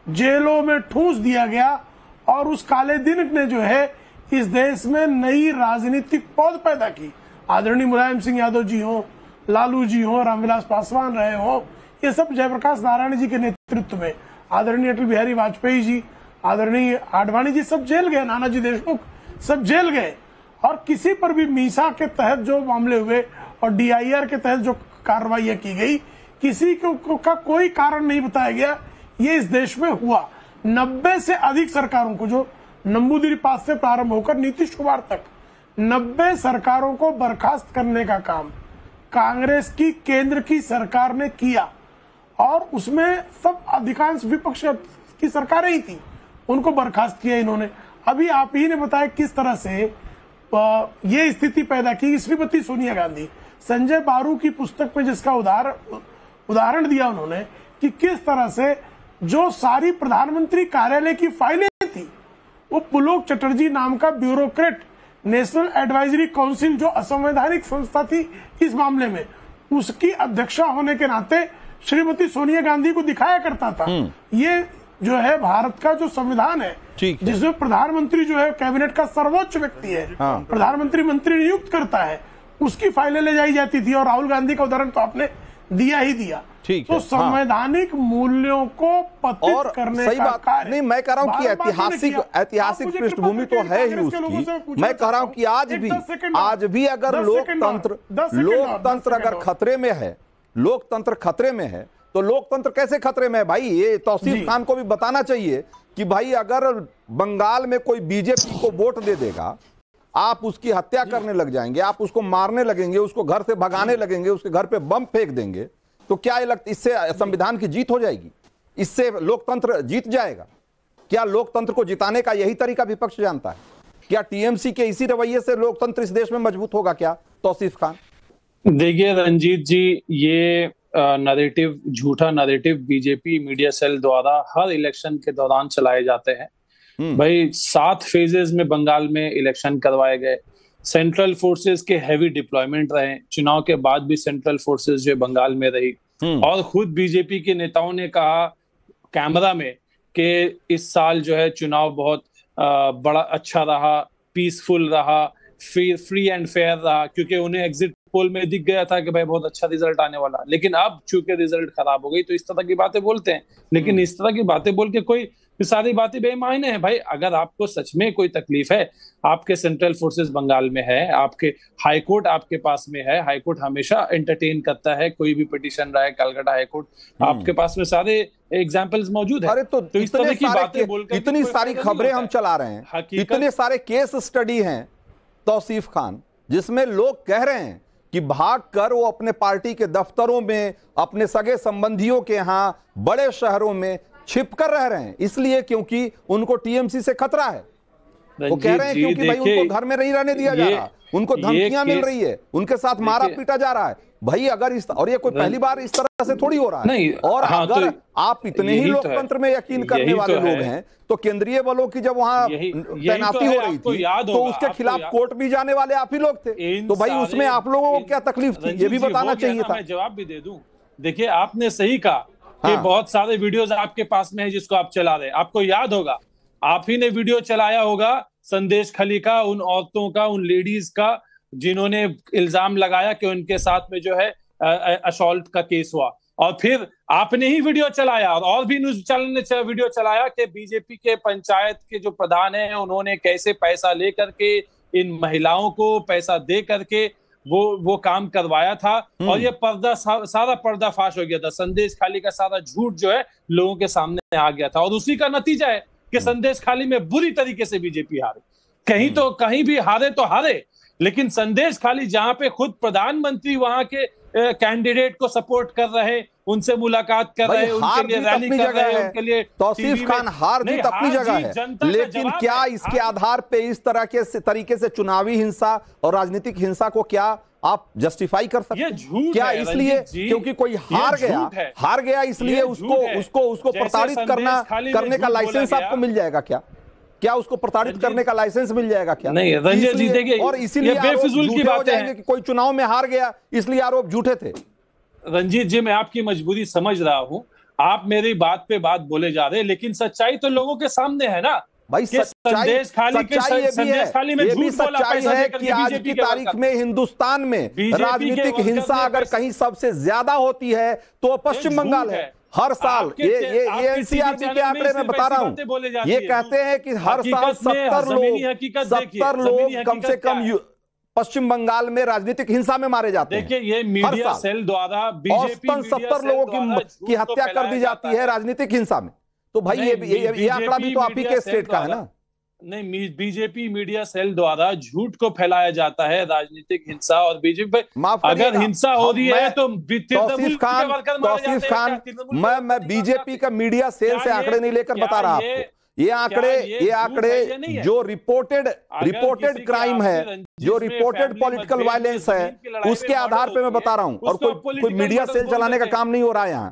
Speaker 3: जेलों में ठूंस दिया गया, और उस काले दिन ने इस देश में नई राजनीतिक पौध पैदा की। आदरणीय मुलायम सिंह यादव जी हो, लालू जी हो, रामविलास पासवान रहे हो, ये सब जयप्रकाश नारायण जी के नेतृत्व में, आदरणीय अटल बिहारी वाजपेयी जी, आदरणीय आडवाणी जी सब जेल गए, नानाजी देशमुख सब जेल गए, और किसी पर भी मीसा के तहत जो मामले हुए और DIR के तहत जो कार्रवाई की गई, किसी का कोई कारण नहीं बताया गया। ये इस देश में हुआ। 90 से अधिक सरकारों को, जो नंबूदिरीपा से प्रारंभ होकर नीतीश कुमार तक 90 सरकारों को बर्खास्त करने का काम कांग्रेस की केंद्र की सरकार ने किया, और उसमें सब अधिकांश विपक्ष की सरकारें ही थी, उनको बर्खास्त किया इन्होंने। अभी आप ही ने बताया किस तरह से ये स्थिति पैदा की। श्रीमती सोनिया गांधी, संजय बारू की पुस्तक में जिसका उदाहरण दिया उन्होंने कि किस तरह से जो सारी प्रधानमंत्री कार्यालय की फाइलें थी, वो पुलोक चटर्जी नाम का ब्यूरोक्रेट नेशनल एडवाइजरी काउंसिल जो असंवैधानिक संस्था थी इस मामले में, उसकी अध्यक्षा होने के नाते श्रीमती सोनिया गांधी को दिखाया करता था। ये भारत का जो संविधान है जिसमें प्रधानमंत्री कैबिनेट का सर्वोच्च व्यक्ति है, प्रधानमंत्री मंत्री नियुक्त करता है, उसकी फाइलें ले जाई जाती थी। और राहुल गांधी का उदाहरण तो आपने दिया ही दिया। तो संवैधानिक मूल्यों को पतित करने
Speaker 1: सही
Speaker 3: का
Speaker 1: बात
Speaker 3: कार्य,
Speaker 1: नहीं, मैं कह रहा हूं कि ऐतिहासिक पृष्ठभूमि तो है ही उसकी। मैं कह रहा हूं कि आज भी अगर लोकतंत्र अगर खतरे में है, लोकतंत्र खतरे में है, तो लोकतंत्र कैसे खतरे में है भाई? ये तौसीफ खान को भी बताना चाहिए कि भाई अगर बंगाल में कोई बीजेपी को वोट दे देगा, आप उसकी हत्या करने लग जाएंगे, आप उसको मारने लगेंगे, उसको घर से भगाने लगेंगे, उसके घर पे बम फेंक देंगे, तो क्या लगता इससे संविधान की जीत हो जाएगी? इससे लोकतंत्र जीत जाएगा? क्या लोकतंत्र को जिताने का यही तरीका विपक्ष जानता है? क्या टीएमसी के इसी रवैये से लोकतंत्र इस देश में मजबूत होगा क्या? तौसीफ खान,
Speaker 4: देखिए रंजीत जी, ये नैरेटिव, झूठा नैरेटिव बीजेपी मीडिया सेल द्वारा हर इलेक्शन के दौरान चलाए जाते हैं। भाई 7 फेजेस में बंगाल में इलेक्शन करवाए गए, सेंट्रल फोर्सेस के हैवी डिप्लॉयमेंट रहे, चुनाव के बाद भी सेंट्रल फोर्सेस जो बंगाल में रही, और खुद बीजेपी के नेताओं ने कहा कैमरा में कि इस साल जो है चुनाव बहुत बड़ा अच्छा रहा, पीसफुल रहा, फ्री एंड फेयर रहा, क्योंकि उन्हें एग्जिट पोल में दिख गया था कि भाई बहुत अच्छा रिजल्ट आने वाला। लेकिन अब चूंकि रिजल्ट खराब हो गई तो इस तरह की बातें बोलते हैं। लेकिन इस तरह की बातें बोल के कोई सारी बातें बेमायने हैं। भाई अगर आपको सच में कोई तकलीफ है, आपके सेंट्रल फोर्सेस बंगाल में है, आपके हाई कोर्ट आपके पास में है, हाई कोर्ट हमेशा एंटरटेन करता है कोई भी पिटीशन रहा है, कलकत्ता हाई कोर्ट, आपके पास में सारे एग्जाम्पल्स मौजूद है।
Speaker 1: अरे तो
Speaker 4: इस तरह की बातें बोलकर
Speaker 1: इतनी सारी खबरें हम चला रहे हैं, इतने सारे केस स्टडी हैं तौसीफ खान, जिसमें लोग कह रहे हैं कि भागकर वो अपने पार्टी के दफ्तरों में, अपने सगे संबंधियों के यहां बड़े शहरों में छिपकर रह रहे हैं, इसलिए क्योंकि उनको टीएमसी से खतरा है। वो कह रहे हैं क्योंकि भाई उनको घर में नहीं रहने दिया जा रहा, उनको धमकियां मिल रही है, उनके साथ मारा पीटा जा रहा है। भाई अगर इस, और ये कोई पहली बार इस तरह से थोड़ी हो रहा है।
Speaker 4: नहीं,
Speaker 1: और अगर
Speaker 4: तो
Speaker 1: आप इतने ही लोकतंत्र में यकीन करने वाले लोग हैं तो केंद्रीय बलों की जब वहां तैनाती हो रही थी तो उसके खिलाफ कोर्ट भी जाने वाले आप ही लोग थे। तो भाई उसमें आप लोगों को क्या तकलीफ थी, ये भी बताना चाहिए था।
Speaker 4: मैं जवाब भी दे दूं। देखिए आपने सही कहा कि बहुत सारे वीडियोस आपके पास में है जिसको आप चला रहे। आपको याद होगा, आप ही ने वीडियो चलाया होगा संदेश खली का, उन औरतों का, उन लेडीज का जिन्होंने इल्जाम लगाया कि उनके साथ में जो है असॉल्ट का केस हुआ, और फिर आपने ही वीडियो चलाया और भी न्यूज चैनल ने वीडियो चलाया कि बीजेपी के पंचायत के जो प्रधान हैं उन्होंने कैसे पैसा लेकर के इन महिलाओं को पैसा दे करके वो काम करवाया था, और ये सारा पर्दाफाश हो गया था। संदेश खाली का सारा झूठ जो है लोगों के सामने आ गया था, और उसी का नतीजा है कि संदेश खाली में बुरी तरीके से बीजेपी हारे। कहीं भी हारे तो हारे, लेकिन संदेश खाली जहां पे खुद प्रधानमंत्री वहां के कैंडिडेट को सपोर्ट कर रहे, उनसे मुलाकात कर रहे, उनके लिए रैली कर रहे हैं, उनके लिए
Speaker 1: तौसीफ खान हार जीत अपनी जगह है, लेकिन क्या इसके आधार पे इस तरह के तरीके से चुनावी हिंसा और राजनीतिक हिंसा को क्या आप जस्टिफाई कर सकते हैं? क्या इसलिए क्योंकि कोई हार गया इसलिए उसको प्रताड़ित करने का लाइसेंस आपको मिल जाएगा क्या उसको प्रताड़ित करने का लाइसेंस मिल जाएगा क्या?
Speaker 4: नहीं रंजीत जी, देखिए
Speaker 1: और इसीलिए बेफिजूल की बातें हैं कि कोई चुनाव में हार गया इसलिए आरोप झूठे थे।
Speaker 4: रंजीत जी, मैं आपकी मजबूरी समझ रहा हूं, आप मेरी बात पे बात बोले जा रहे हैं, लेकिन सच्चाई तो लोगों के सामने है ना
Speaker 1: भाई। संदेश खाली में ये भी सच्चाई है कि आज की तारीख में हिंदुस्तान में राजनीतिक हिंसा अगर कहीं सबसे ज्यादा होती है तो पश्चिम बंगाल है। हर साल ये एनसीआरबी के आंकड़े में बता रहा हूं, ये कहते हैं कि हर साल 70 लोग कम से कम पश्चिम बंगाल में राजनीतिक हिंसा में मारे जाते हैं।
Speaker 4: देखिए ये मीडिया सेल द्वारा बीजेपी
Speaker 1: 70 लोगों की हत्या कर दी जाती है राजनीतिक हिंसा में। तो भाई ये आंकड़ा भी तो आप ही के स्टेट का है ना।
Speaker 4: नहीं, बीजेपी मीडिया सेल द्वारा झूठ को फैलाया जाता है राजनीतिक हिंसा, और बीजेपी अगर हिंसा हो रही है तो
Speaker 1: तौसीफ खान मैं बीजेपी का मीडिया सेल से आंकड़े नहीं लेकर बता रहा आपको। ये आंकड़े जो रिपोर्टेड क्राइम है, जो रिपोर्टेड पॉलिटिकल वायलेंस है, उसके आधार पे मैं बता रहा हूं। और कोई मीडिया सेल चलाने का काम नहीं हो रहा है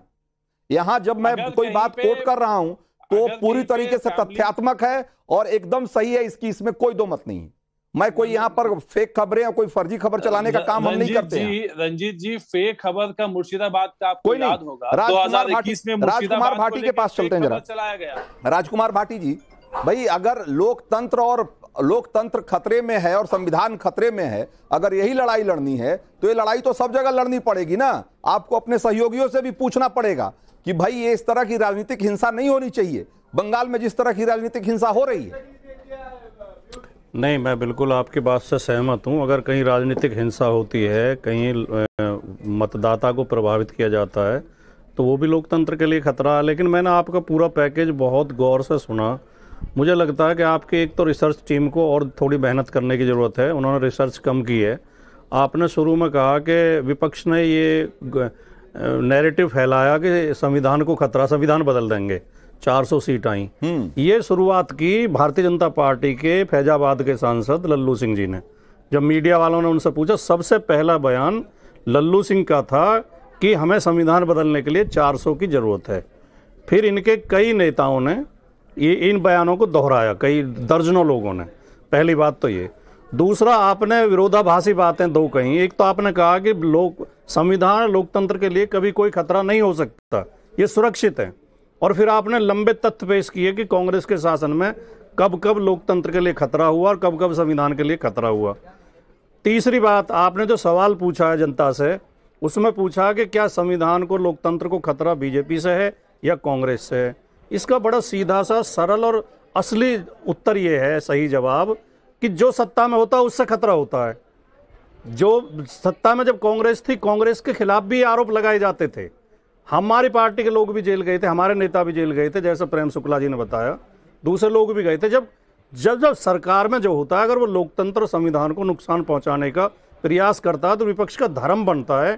Speaker 1: यहाँ जब मैं कोई बात कोट कर रहा हूं तो पूरी तरीके से तथ्यात्मक है और एकदम सही है, इसमें कोई दो मत नहीं है। मैं कोई यहाँ पर फेक खबरें या कोई फर्जी खबर चलाने का काम हम नहीं करते हैं।
Speaker 4: रंजीत जी, फेक खबर का मुर्शिदाबाद का आपको याद होगा, 2021 में
Speaker 1: राजकुमार भाटी के पास चलते हैं जरा।
Speaker 4: चलाया गया
Speaker 1: राजकुमार भाटी जी, भाई अगर लोकतंत्र खतरे में है और संविधान खतरे में है, अगर यही लड़ाई लड़नी है तो ये लड़ाई तो सब जगह लड़नी पड़ेगी ना। आपको अपने सहयोगियों से भी पूछना पड़ेगा कि भाई ये इस तरह की राजनीतिक हिंसा नहीं होनी चाहिए। बंगाल में जिस तरह की राजनीतिक हिंसा हो रही है,
Speaker 5: नहीं, मैं बिल्कुल आपकी बात से सहमत हूं। अगर कहीं राजनीतिक हिंसा होती है, कहीं मतदाता को प्रभावित किया जाता है, तो वो भी लोकतंत्र के लिए खतरा है। लेकिन मैंने आपका पूरा पैकेज बहुत गौर से सुना। मुझे लगता है कि आपके एक तो रिसर्च टीम को और थोड़ी मेहनत करने की ज़रूरत है, उन्होंने रिसर्च कम की है। आपने शुरू में कहा कि विपक्ष ने ये नैरेटिव फैलाया कि संविधान को खतरा, संविधान बदल देंगे, 400 सीट आई। ये शुरुआत की भारतीय जनता पार्टी के फैजाबाद के सांसद लल्लू सिंह जी ने। जब मीडिया वालों ने उनसे पूछा, सबसे पहला बयान लल्लू सिंह का था कि हमें संविधान बदलने के लिए 400 की जरूरत है। फिर इनके कई नेताओं ने इन बयानों को दोहराया, कई दर्जनों लोगों ने। पहली बात तो ये। दूसरा, आपने विरोधाभासी बातें दो कही। एक तो आपने कहा कि संविधान लोकतंत्र के लिए कभी कोई खतरा नहीं हो सकता, ये सुरक्षित है। और फिर आपने लंबे तथ्य पेश किए कि कांग्रेस के शासन में कब कब लोकतंत्र के लिए खतरा हुआ और कब कब संविधान के लिए खतरा हुआ। तीसरी बात, आपने जो सवाल पूछा है जनता से, उसमें पूछा कि क्या संविधान को, लोकतंत्र को खतरा बीजेपी से है या कांग्रेस से है। इसका बड़ा सीधा सा, सरल और असली उत्तर ये है, सही जवाब, कि जो सत्ता में होता है उससे खतरा होता है। जो सत्ता में जब कांग्रेस थी, कांग्रेस के खिलाफ भी आरोप लगाए जाते थे। हमारी पार्टी के लोग भी जेल गए थे, हमारे नेता भी जेल गए थे, जैसे प्रेम शुक्ला जी ने बताया, दूसरे लोग भी गए थे। जब सरकार में जो होता है, अगर वो लोकतंत्र और संविधान को नुकसान पहुंचाने का प्रयास करता है, तो विपक्ष का धर्म बनता है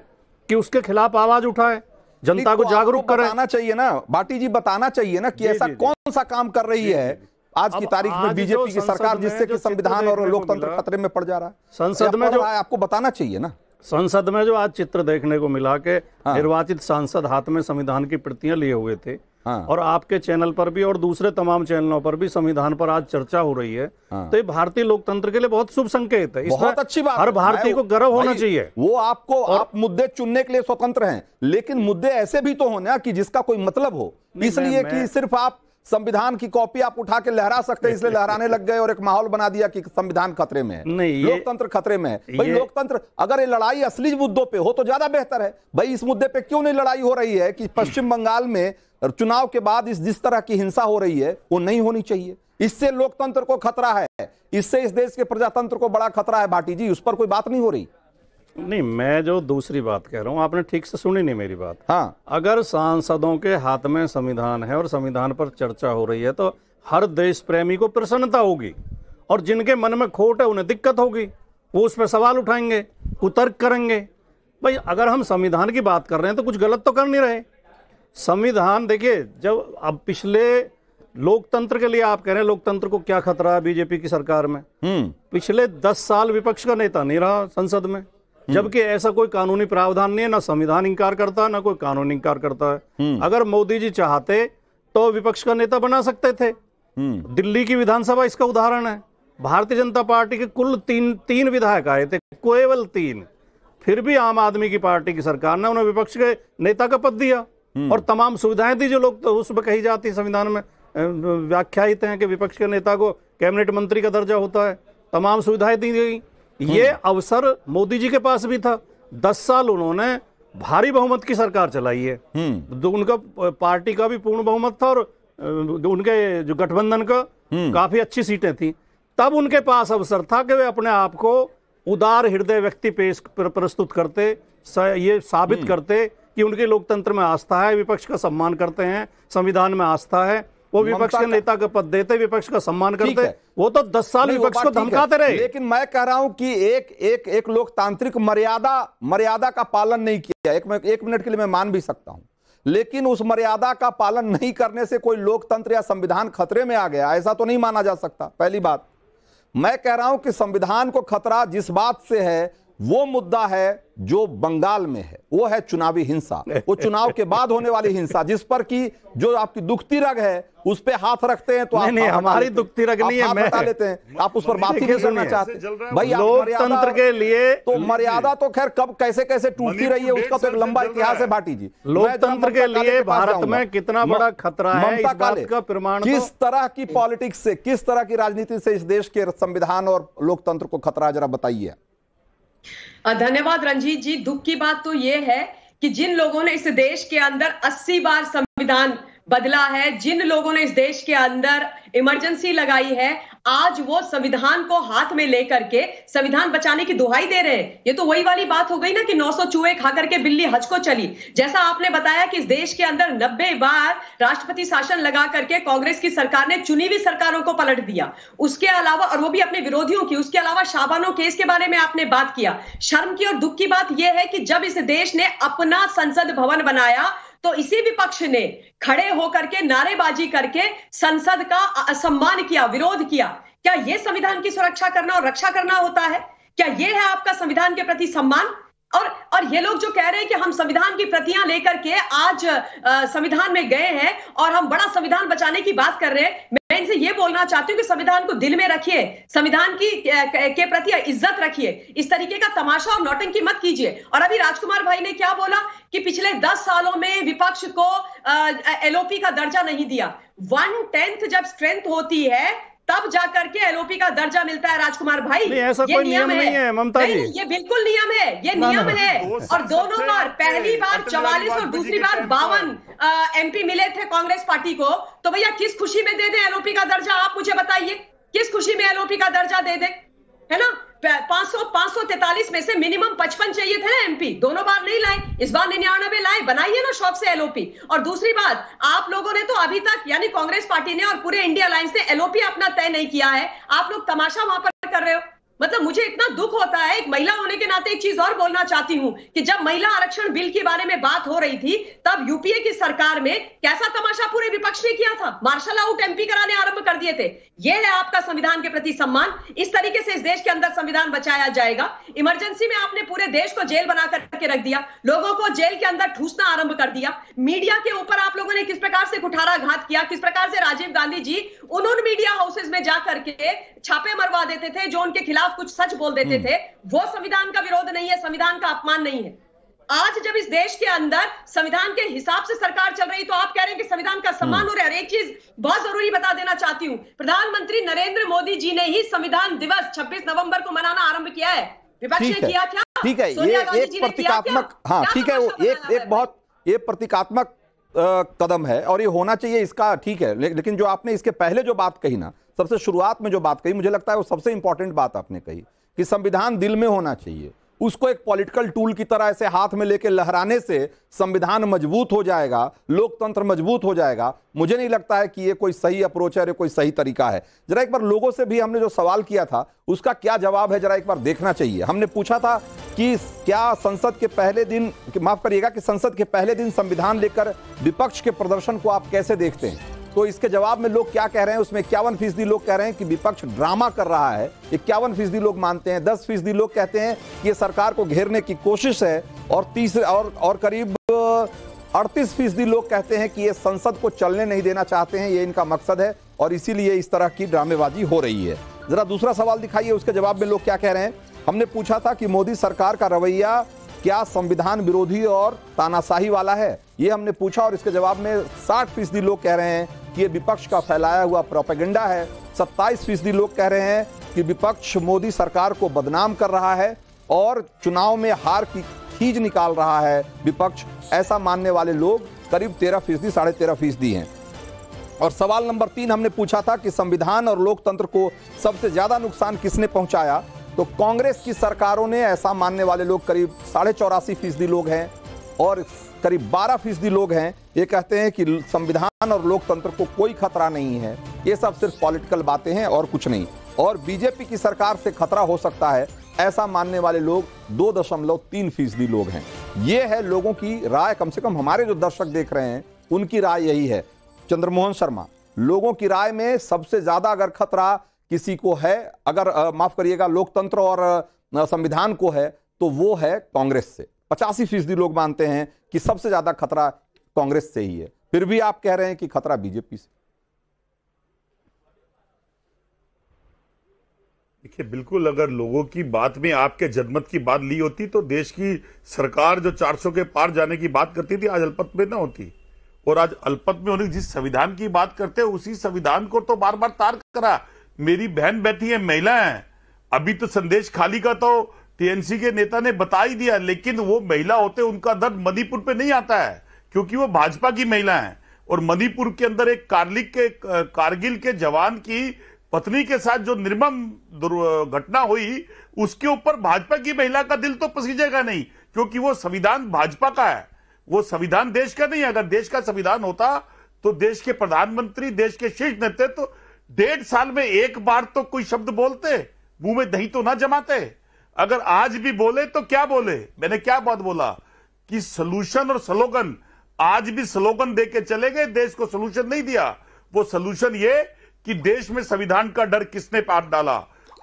Speaker 5: कि उसके खिलाफ आवाज उठाए, जनता को जागरूक करे।
Speaker 1: बताना चाहिए ना भाटी जी, बताना चाहिए ना कि ऐसा कौन सा काम कर रही है आज की तारीख में बीजेपी की सरकार जिससे कि संविधान और लोकतंत्र खतरे में पड़ जा रहा है।
Speaker 5: संसद में जो
Speaker 1: आपको बताना चाहिए ना,
Speaker 5: संसद में जो आज चित्र देखने को मिला कि निर्वाचित सांसद हाथ में संविधान की प्रतियां लिए हुए थे, और आपके चैनल पर भी और दूसरे तमाम चैनलों पर भी संविधान पर आज चर्चा हो रही है, तो ये भारतीय लोकतंत्र के लिए बहुत शुभ संकेत है।
Speaker 1: बहुत अच्छी बात,
Speaker 5: हर भारतीय को गर्व होना चाहिए।
Speaker 1: वो आपको, आप मुद्दे चुनने के लिए स्वतंत्र हैं, लेकिन मुद्दे ऐसे भी तो होना कि जिसका कोई मतलब हो। इसलिए कि सिर्फ आप संविधान की कॉपी आप उठा के लहरा सकते हैं, इसलिए लहराने लग गए और एक माहौल बना दिया कि संविधान खतरे में है, नहीं, लोकतंत्र खतरे में है। भाई लोकतंत्र, अगर ये लड़ाई असली मुद्दों पे हो तो ज्यादा बेहतर है। भाई इस मुद्दे पे क्यों नहीं लड़ाई हो रही है कि पश्चिम बंगाल में चुनाव के बाद जिस तरह की हिंसा हो रही है वो नहीं होनी चाहिए। इससे लोकतंत्र को खतरा है, इससे इस देश के प्रजातंत्र को बड़ा खतरा है। भाटी जी, उस पर कोई बात नहीं हो रही।
Speaker 5: नहीं, मैं जो दूसरी बात कह रहा हूं, आपने ठीक से सुनी नहीं मेरी बात।
Speaker 1: हाँ,
Speaker 5: अगर सांसदों के हाथ में संविधान है और संविधान पर चर्चा हो रही है, तो हर देश प्रेमी को प्रसन्नता होगी, और जिनके मन में खोट है उन्हें दिक्कत होगी, वो उस पर सवाल उठाएंगे, कुतर्क करेंगे। भाई अगर हम संविधान की बात कर रहे हैं तो कुछ गलत तो कर नहीं रहे। संविधान देखिए, जब अब पिछले लोकतंत्र के लिए आप कह रहे हैं लोकतंत्र को क्या खतरा है बीजेपी की सरकार में, पिछले 10 साल विपक्ष का नेता नहीं रहा संसद में, जबकि ऐसा कोई कानूनी प्रावधान नहीं है, ना संविधान इंकार करता है ना कोई कानून इंकार करता है। अगर मोदी जी चाहते तो विपक्ष का नेता बना सकते थे। दिल्ली की विधानसभा इसका उदाहरण है। भारतीय जनता पार्टी के कुल तीन विधायक आए थे, केवल 3, फिर भी आम आदमी की पार्टी की सरकार ने उन्हें विपक्ष के नेता का पद दिया और तमाम सुविधाएं दी जो लोग तो उसमें कही जाती संविधान में व्याख्यायित हैं कि विपक्ष के नेता को कैबिनेट मंत्री का दर्जा होता है, तमाम सुविधाएं दी गई। ये अवसर मोदी जी के पास भी था। 10 साल उन्होंने भारी बहुमत की सरकार चलाई है, उनका पार्टी का भी पूर्ण बहुमत था और उनके जो गठबंधन का काफी अच्छी सीटें थी। तब उनके पास अवसर था कि वे अपने आप को उदार हृदय व्यक्ति प्रस्तुत करते, ये साबित करते कि उनके लोकतंत्र में आस्था है, विपक्ष का सम्मान करते हैं, संविधान में आस्था है, वो विपक्ष के नेता का पद देते, विपक्ष का सम्मान करते। वो तो 10 साल विपक्ष को धमकाते रहे।
Speaker 1: लेकिन मैं कह रहा हूं कि एक लोकतांत्रिक मर्यादा का पालन नहीं किया। एक मिनट के लिए मैं मान भी सकता हूं, लेकिन उस मर्यादा का पालन नहीं करने से कोई लोकतंत्र या संविधान खतरे में आ गया, ऐसा तो नहीं माना जा सकता। पहली बात, मैं कह रहा हूं कि संविधान को खतरा जिस बात से है वो मुद्दा है जो बंगाल में है, वो है चुनावी हिंसा, वो चुनाव के बाद होने वाली हिंसा, जिस पर कि जो आपकी दुखती रग है उस पे हाथ रखते हैं तो
Speaker 5: नहीं, हमारी दुखती रग नहीं है, मैं
Speaker 1: लेते हैं, आप उस पर बात ही नहीं करना चाहते। भाई
Speaker 5: लोकतंत्र के लिए
Speaker 1: तो मर्यादा तो खैर कब कैसे कैसे टूटती रही है उसका तो एक लंबा इतिहास है। भाटी जी,
Speaker 5: लोकतंत्र के लिए भारत में कितना बड़ा खतरा है इस बात का प्रमाण
Speaker 1: किस तरह की पॉलिटिक्स से, किस तरह की राजनीति से इस देश के संविधान और लोकतंत्र को खतरा, जरा बताइए।
Speaker 6: धन्यवाद रंजीत जी। दुख की बात तो ये है कि जिन लोगों ने इस देश के अंदर 80 बार संविधान बदला है, जिन लोगों ने इस देश के अंदर इमरजेंसी लगाई है, आज वो संविधान को हाथ में लेकर के संविधान बचाने की दुहाई दे रहे हैं। ये तो वही वाली बात हो गई ना कि 900 चूहे खा करके बिल्ली हज को चली। जैसा आपने बताया कि इस देश के अंदर 90 बार राष्ट्रपति शासन लगा करके कांग्रेस की सरकार ने चुनी हुई सरकारों को पलट दिया, उसके अलावा, और वो भी अपने विरोधियों की। उसके अलावा शाबानो केस के बारे में आपने बात किया। शर्म की और दुख की बात यह है कि जब इस देश ने अपना संसद भवन बनाया तो इसी विपक्ष ने खड़े होकर के नारेबाजी करके संसद का असम्मान किया, विरोध किया। क्या यह संविधान की सुरक्षा करना और रक्षा करना होता है? क्या यह है आपका संविधान के प्रति सम्मान? और ये लोग जो कह रहे हैं कि हम संविधान की प्रतियां लेकर के आज संविधान में गए हैं और हम बड़ा संविधान बचाने की बात कर रहे हैं, मैं इनसे ये बोलना चाहती हूँ कि संविधान को दिल में रखिए, संविधान की के प्रति इज्जत रखिए, इस तरीके का तमाशा और नौटंकी मत कीजिए। और अभी राजकुमार भाई ने क्या बोला कि पिछले 10 सालों में विपक्ष को एलओपी का दर्जा नहीं दिया। 1/10 जब स्ट्रेंथ होती है तब जाकर के एलओपी का दर्जा मिलता है राजकुमार भाई।
Speaker 5: नहीं, ऐसा कोई नियम नहीं है ममता जी।
Speaker 6: ये बिल्कुल नियम है, ये नियम है। और दोनों बार, पहली बार 44 और दूसरी बार 52 एमपी मिले थे कांग्रेस पार्टी को, तो भैया किस खुशी में दे दें एलओपी का दर्जा? आप मुझे बताइए, किस खुशी में एलओपी का दर्जा दे दें, है ना? 543 में से मिनिमम 55 चाहिए थे ना एमपी, दोनों बार नहीं लाए, इस बार 99 लाए। बनाइए ना शौक से एलओपी। और दूसरी बात, आप लोगों ने तो अभी तक, यानी कांग्रेस पार्टी ने और पूरे इंडिया अलायंस ने एलओपी अपना तय नहीं किया है। आप लोग तमाशा वहां पर कर रहे हो। मतलब मुझे इतना दुख होता है, एक महिला होने के नाते एक चीज और बोलना चाहती हूं कि जब महिला आरक्षण बिल के बारे में बात हो रही थी, तब यूपीए की सरकार में कैसा तमाशा पूरे विपक्ष ने किया था, मार्शल आउट एमपी कराने आरंभ कर दिए थे। यह है आपका संविधान के प्रति सम्मान। इस तरीके से इस देश के अंदर संविधान बचाया जाएगा? इमरजेंसी में आपने पूरे देश को जेल बना करके रख दिया, लोगों को जेल के अंदर ठूसना आरंभ कर दिया। मीडिया के ऊपर आप लोगों ने किस प्रकार से कुठाराघात किया, किस प्रकार से राजीव गांधी जी उन मीडिया हाउसेज में जाकर के छापे मरवा देते थे जो उनके खिलाफ कुछ सच बोल देते थे। वो संविधान का विरोध नहीं है, संविधान का अपमान नहीं है। आज जब इस देश के अंदर संविधान के हिसाब से सरकार चल रही, तो आप कह रहे हैं कि संविधान का सम्मान हो रहा है। और एक चीज बहुत जरूरी बता देना चाहती हूं, प्रधानमंत्री नरेंद्र मोदी जी ने ही संविधान दिवस 26 नवंबर को मनाना आरंभ किया है। विपक्ष ने किया क्या?
Speaker 1: ठीक है, ये एक प्रतीकात्मक, हाँ ठीक है, वो एक बहुत ये प्रतीकात्मक कदम है और ये होना चाहिए, इसका ठीक है। लेकिन जो आपने इसके पहले जो बात कही ना, सबसे शुरुआत में जो बात कही, मुझे लगता है वो सबसे इंपॉर्टेंट बात आपने कही कि संविधान दिल में होना चाहिए। उसको एक पॉलिटिकल टूल की तरह ऐसे हाथ में लेके लहराने से संविधान मजबूत हो जाएगा, लोकतंत्र मजबूत हो जाएगा। मुझे नहीं लगता है कि ये कोई सही अप्रोच है, ये कोई सही तरीका है। जरा एक बार लोगों से भी हमने जो सवाल किया था उसका क्या जवाब है, जरा एक बार देखना चाहिए। हमने पूछा था कि क्या संसद के पहले दिन, माफ करिएगा, कि संसद के पहले दिन संविधान लेकर विपक्ष के प्रदर्शन को आप कैसे देखते हैं? तो इसके जवाब में लोग क्या कह रहे हैं, उसमें 51% लोग कह रहे हैं कि विपक्ष ड्रामा कर रहा है, 51% लोग मानते हैं, 10% लोग कहते हैं कि ये सरकार को घेरने की कोशिश है, और करीब 38% लोग कहते हैं कि ये संसद को चलने नहीं देना चाहते हैं, ये इनका मकसद है और इसीलिए इस तरह की ड्रामेबाजी हो रही है। जरा दूसरा सवाल दिखाइए, उसके जवाब में लोग क्या कह रहे हैं। हमने पूछा था कि मोदी सरकार का रवैया क्या संविधान विरोधी और तानाशाही वाला है, ये हमने पूछा और इसके जवाब में 60% लोग कह रहे हैं कि ये विपक्ष का फैलाया हुआ प्रोपेगेंडा है। 27% लोग कह रहे हैं कि विपक्ष मोदी सरकार को बदनाम कर रहा है और चुनाव में हार की खींच निकाल रहा है विपक्ष। ऐसा मानने वाले लोग करीब 13%, 13.5% हैं। और सवाल नंबर 3 हमने पूछा था कि संविधान और लोकतंत्र को सबसे ज्यादा नुकसान किसने पहुंचाया, तो कांग्रेस की सरकारों ने, ऐसा मानने वाले लोग करीब 84.5% लोग हैं और करीब 12% लोग हैं ये कहते हैं कि संविधान और लोकतंत्र को कोई खतरा नहीं है, ये सब सिर्फ पॉलिटिकल बातें हैं और कुछ नहीं। और बीजेपी की सरकार से खतरा हो सकता है, ऐसा मानने वाले लोग 2.3% लोग हैं। ये है लोगों की राय, कम से कम हमारे जो दर्शक देख रहे हैं उनकी राय यही है। चंद्रमोहन शर्मा, लोगों की राय में सबसे ज्यादा अगर खतरा किसी को है, अगर माफ करिएगा लोकतंत्र और संविधान को है, तो वो है कांग्रेस से। 85% लोग मानते हैं कि सबसे ज्यादा खतरा कांग्रेस से ही है, फिर भी आप कह रहे हैं कि खतरा बीजेपी से।
Speaker 2: देखिए, बिल्कुल अगर लोगों की बात में आपके जनमत की बात ली होती तो देश की सरकार जो 400 के पार जाने की बात करती थी आज अल्पत में ना होती। और आज अल्पत में होने की जिस संविधान की बात करते हैं उसी संविधान को तो बार बार तार करा। मेरी बहन बैठी है, महिला है, अभी तो संदेश खाली का तो टीएमसी के नेता ने बता ही दिया, लेकिन वो महिला होते उनका दर्द मणिपुर पे नहीं आता है क्योंकि वो भाजपा की महिला है। और मणिपुर के अंदर एक कारगिल के जवान की पत्नी के साथ जो निर्मम घटना हुई, उसके ऊपर भाजपा की महिला का दिल तो पसीजेगा नहीं, क्योंकि वो संविधान भाजपा का है, वो संविधान देश का नहीं है। अगर देश का संविधान होता तो देश के प्रधानमंत्री, देश के शीर्ष नेतृत्व तो 1.5 साल में एक बार तो कोई शब्द बोलते, मुंह में दही तो ना जमाते। अगर आज भी बोले तो क्या बोले, मैंने क्या बात बोला कि सॉल्यूशन और स्लोगन, आज भी स्लोगन दे के चले गए, देश को सॉल्यूशन नहीं दिया। वो सॉल्यूशन ये कि देश में संविधान का डर किसने पार डाला,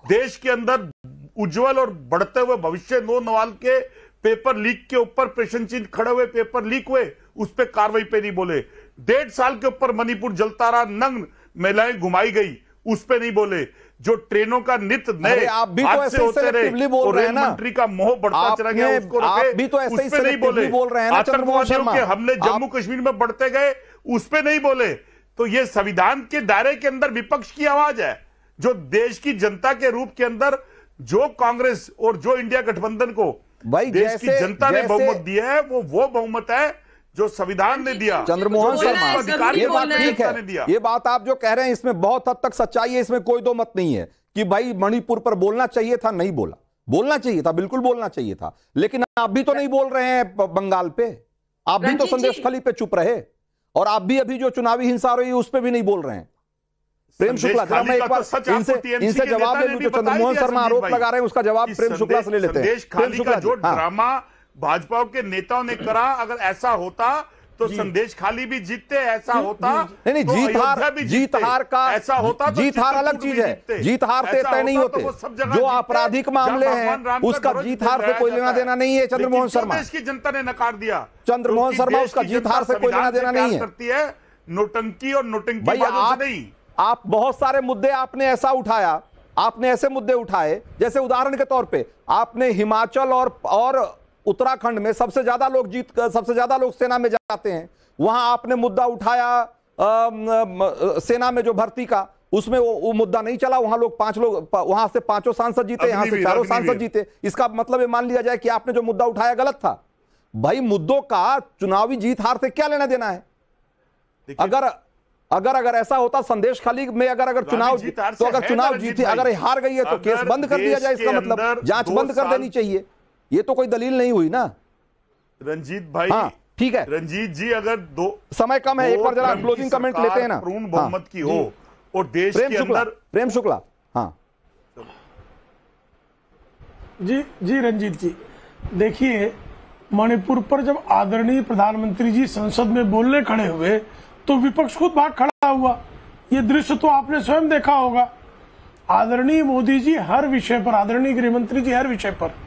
Speaker 2: देश के अंदर उज्जवल और बढ़ते हुए भविष्य नौनवाल के पेपर लीक के ऊपर प्रश्नचिन्ह खड़े हुए, पेपर लीक हुए, उस पर कार्रवाई पे नहीं बोले। 1.5 साल के ऊपर मणिपुर जलता रहा, नग्न महिलाएं घुमाई गई, उस पे नहीं बोले। जो ट्रेनों का नित नए
Speaker 1: आप भी तो ऐसे
Speaker 2: होते रहे
Speaker 1: बोल रहे हैं ना,
Speaker 2: मंत्री का मोह बढ़ता चला गया, उसको
Speaker 1: आप भी तो ऐसे ही सेलेक्टिवली बोल रहे हैं ना चंद्रमोहन शर्मा।
Speaker 2: के हमले जम्मू कश्मीर में बढ़ते गए, उस पे नहीं बोले। तो ये संविधान के दायरे के अंदर विपक्ष की आवाज है, जो देश की जनता के रूप के अंदर जो कांग्रेस और जो इंडिया गठबंधन को देश की जनता ने बहुमत दिया है, वो बहुमत है जो संविधान ने दिया।
Speaker 1: चंद्रमोहन शर्मा, ये बात ठीक है, ये बात आप जो कह रहे हैं इसमें बहुत हद तक सच्चाई है, इसमें कोई दो मत नहीं है कि भाई मणिपुर पर बोलना चाहिए था, नहीं बोला, बोलना चाहिए था, बिल्कुल बोलना चाहिए था, लेकिन आप भी तो नहीं बोल रहे हैं बंगाल पे, आप भी तो संदेश खाली पे चुप रहे, और आप भी अभी जो चुनावी हिंसा हो रही है उस पर भी नहीं बोल रहे हैं। प्रेम शुक्ला, जरा मैं एक बार इनसे जवाब ले लूं, जो चंद्रमोहन शर्मा आरोप लगा रहे हैं उसका जवाब प्रेम शुक्ला से ले लेते हैं।
Speaker 2: संदेश खाली का जो ड्रामा भाजपा के नेताओं ने करा, अगर ऐसा होता तो संदेश खाली भी जीतते, ऐसा होता
Speaker 1: नहीं, जीत हार का
Speaker 2: ऐसा होता,
Speaker 1: जीत हार अलग चीज है, जीत हार से तय नहीं होते, जो आपराधिक मामले हैं उसका जीत हार से कोई लेना देना नहीं है। चंद्रमोहन शर्मा,
Speaker 2: देश की जनता ने नकार दिया,
Speaker 1: चंद्रमोहन शर्मा उसका जीत हार से कोई लेना देना नहीं है,
Speaker 2: करती है नोटंकी और नोटंकी
Speaker 1: भाई। आप बहुत सारे मुद्दे आपने ऐसा उठाया, आपने ऐसे मुद्दे उठाए, जैसे उदाहरण के तौर पे आपने हिमाचल और उत्तराखंड में सबसे ज्यादा लोग सेना में जाते हैं, वहां आपने मुद्दा उठाया सेना में जो भर्ती का, उसमें वो मुद्दा नहीं चला, वहां वहां से 5 सांसद जीते, यहां से 4 सांसद जीते। इसका मतलब ये मान लिया जाए कि आपने जो मुद्दा उठाया गलत था। भाई मुद्दों का चुनावी जीत हार से क्या लेना देना है? अगर ऐसा होता संदेश खाली में, अगर चुनाव तो अगर चुनाव जीते, अगर हार गई है तो केस बंद कर दिया जाए, इसका मतलब जांच बंद कर देनी चाहिए। ये तो कोई दलील नहीं हुई ना
Speaker 2: रंजीत भाई।
Speaker 1: हाँ ठीक है
Speaker 2: रंजीत जी, अगर
Speaker 1: समय कम है, एक बार जरा क्लोजिंग कमेंट लेते हैं ना।
Speaker 2: पूर्ण बहुमत की हो और देश के अंदर
Speaker 1: प्रेम शुक्ला। हाँ
Speaker 3: जी रंजीत जी, देखिए मणिपुर पर जब आदरणीय प्रधानमंत्री जी संसद में बोलने खड़े हुए तो विपक्ष खुद भाग खड़ा हुआ। ये दृश्य तो आपने स्वयं देखा होगा। आदरणीय मोदी जी हर विषय पर, आदरणीय गृहमंत्री जी हर विषय पर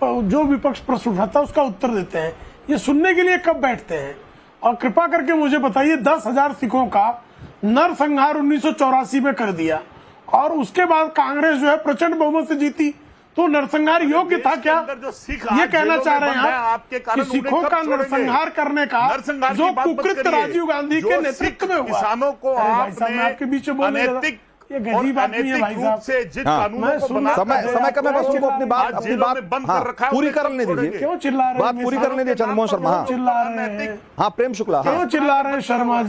Speaker 3: जो विपक्ष प्रश्न उठाता है उसका उत्तर देते हैं। ये सुनने के लिए कब बैठते हैं? और कृपा करके मुझे बताइए, 10,000 सिखों का नरसंहार 1984 में कर दिया और उसके बाद कांग्रेस जो है प्रचंड बहुमत से जीती, तो नरसंहार योग्य था क्या? ये कहना चाह रहे हैं आप कि सिखों का नरसंहार करने का जो कुकृत्य राजीव गांधी के नेतृत्व में हुआ,
Speaker 2: किसानों को
Speaker 3: आपके बीच में बोलने ये गरीब आदमी है भाई साहब
Speaker 2: से जिन कानूनों को
Speaker 1: समय का मैं बस उनको अपनी बात
Speaker 2: बंद कर रखा है,
Speaker 1: पूरी करने दीजिए।
Speaker 3: क्यों चिल्ला रहे हैं?
Speaker 1: बात पूरी करने दीजिए चंद्रमोहन शर्मा।
Speaker 3: चिल्ला रहे हैं?
Speaker 1: हाँ प्रेम शुक्ला,
Speaker 3: क्यों चिल्ला रहे हैं शर्मा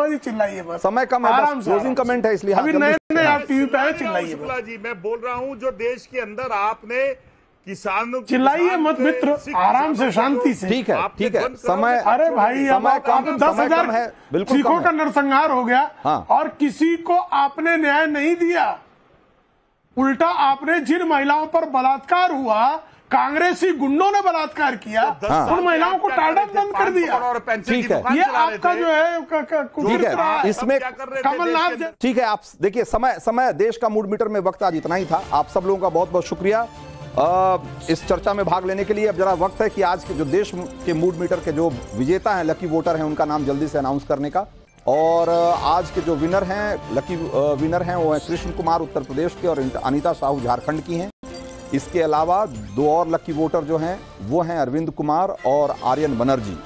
Speaker 3: जी चिल्लाइए बस।
Speaker 1: समय कम है, बस क्लोजिंग कमेंट है, इसलिए
Speaker 3: अभी नए आप टीवी पे आए, चिल्लाइए
Speaker 2: शुक्ला जी। मैं बोल रहा हूँ जो देश के अंदर आपने किसानों,
Speaker 3: चिल्लाइए मत मित्र, आराम से शांति से।
Speaker 1: ठीक है समय,
Speaker 3: अरे भाई
Speaker 1: समय कम,
Speaker 3: 10,000
Speaker 1: है, बिल्कुल
Speaker 3: सिखों का नरसंहार हो गया।
Speaker 1: हाँ।
Speaker 3: और किसी को आपने न्याय नहीं दिया, उल्टा आपने जिन महिलाओं पर बलात्कार हुआ, कांग्रेसी गुंडों ने बलात्कार किया, उन महिलाओं को टाटा बंद कर दिया।
Speaker 1: ठीक है,
Speaker 3: ये आपका जो है
Speaker 1: इसमें
Speaker 3: कमलनाथ।
Speaker 1: ठीक है, आप देखिए समय देश का मूड मीटर में वक्त आज इतना ही था। आप सब लोगों का बहुत बहुत शुक्रिया इस चर्चा में भाग लेने के लिए। अब जरा वक्त है कि आज के जो देश के मूड मीटर के जो विजेता हैं, लकी वोटर हैं, उनका नाम जल्दी से अनाउंस करने का। और आज के जो विनर हैं, लकी विनर हैं, वो हैं कृष्ण कुमार उत्तर प्रदेश के और अनीता साहू झारखंड की हैं। इसके अलावा 2 और लकी वोटर जो हैं वो हैं अरविंद कुमार और आर्यन बनर्जी।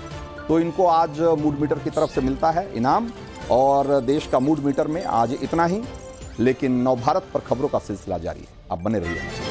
Speaker 1: तो इनको आज मूड मीटर की तरफ से मिलता है इनाम। और देश का मूड मीटर में आज इतना ही, लेकिन नवभारत पर खबरों का सिलसिला जारी है। आप बने रहिए।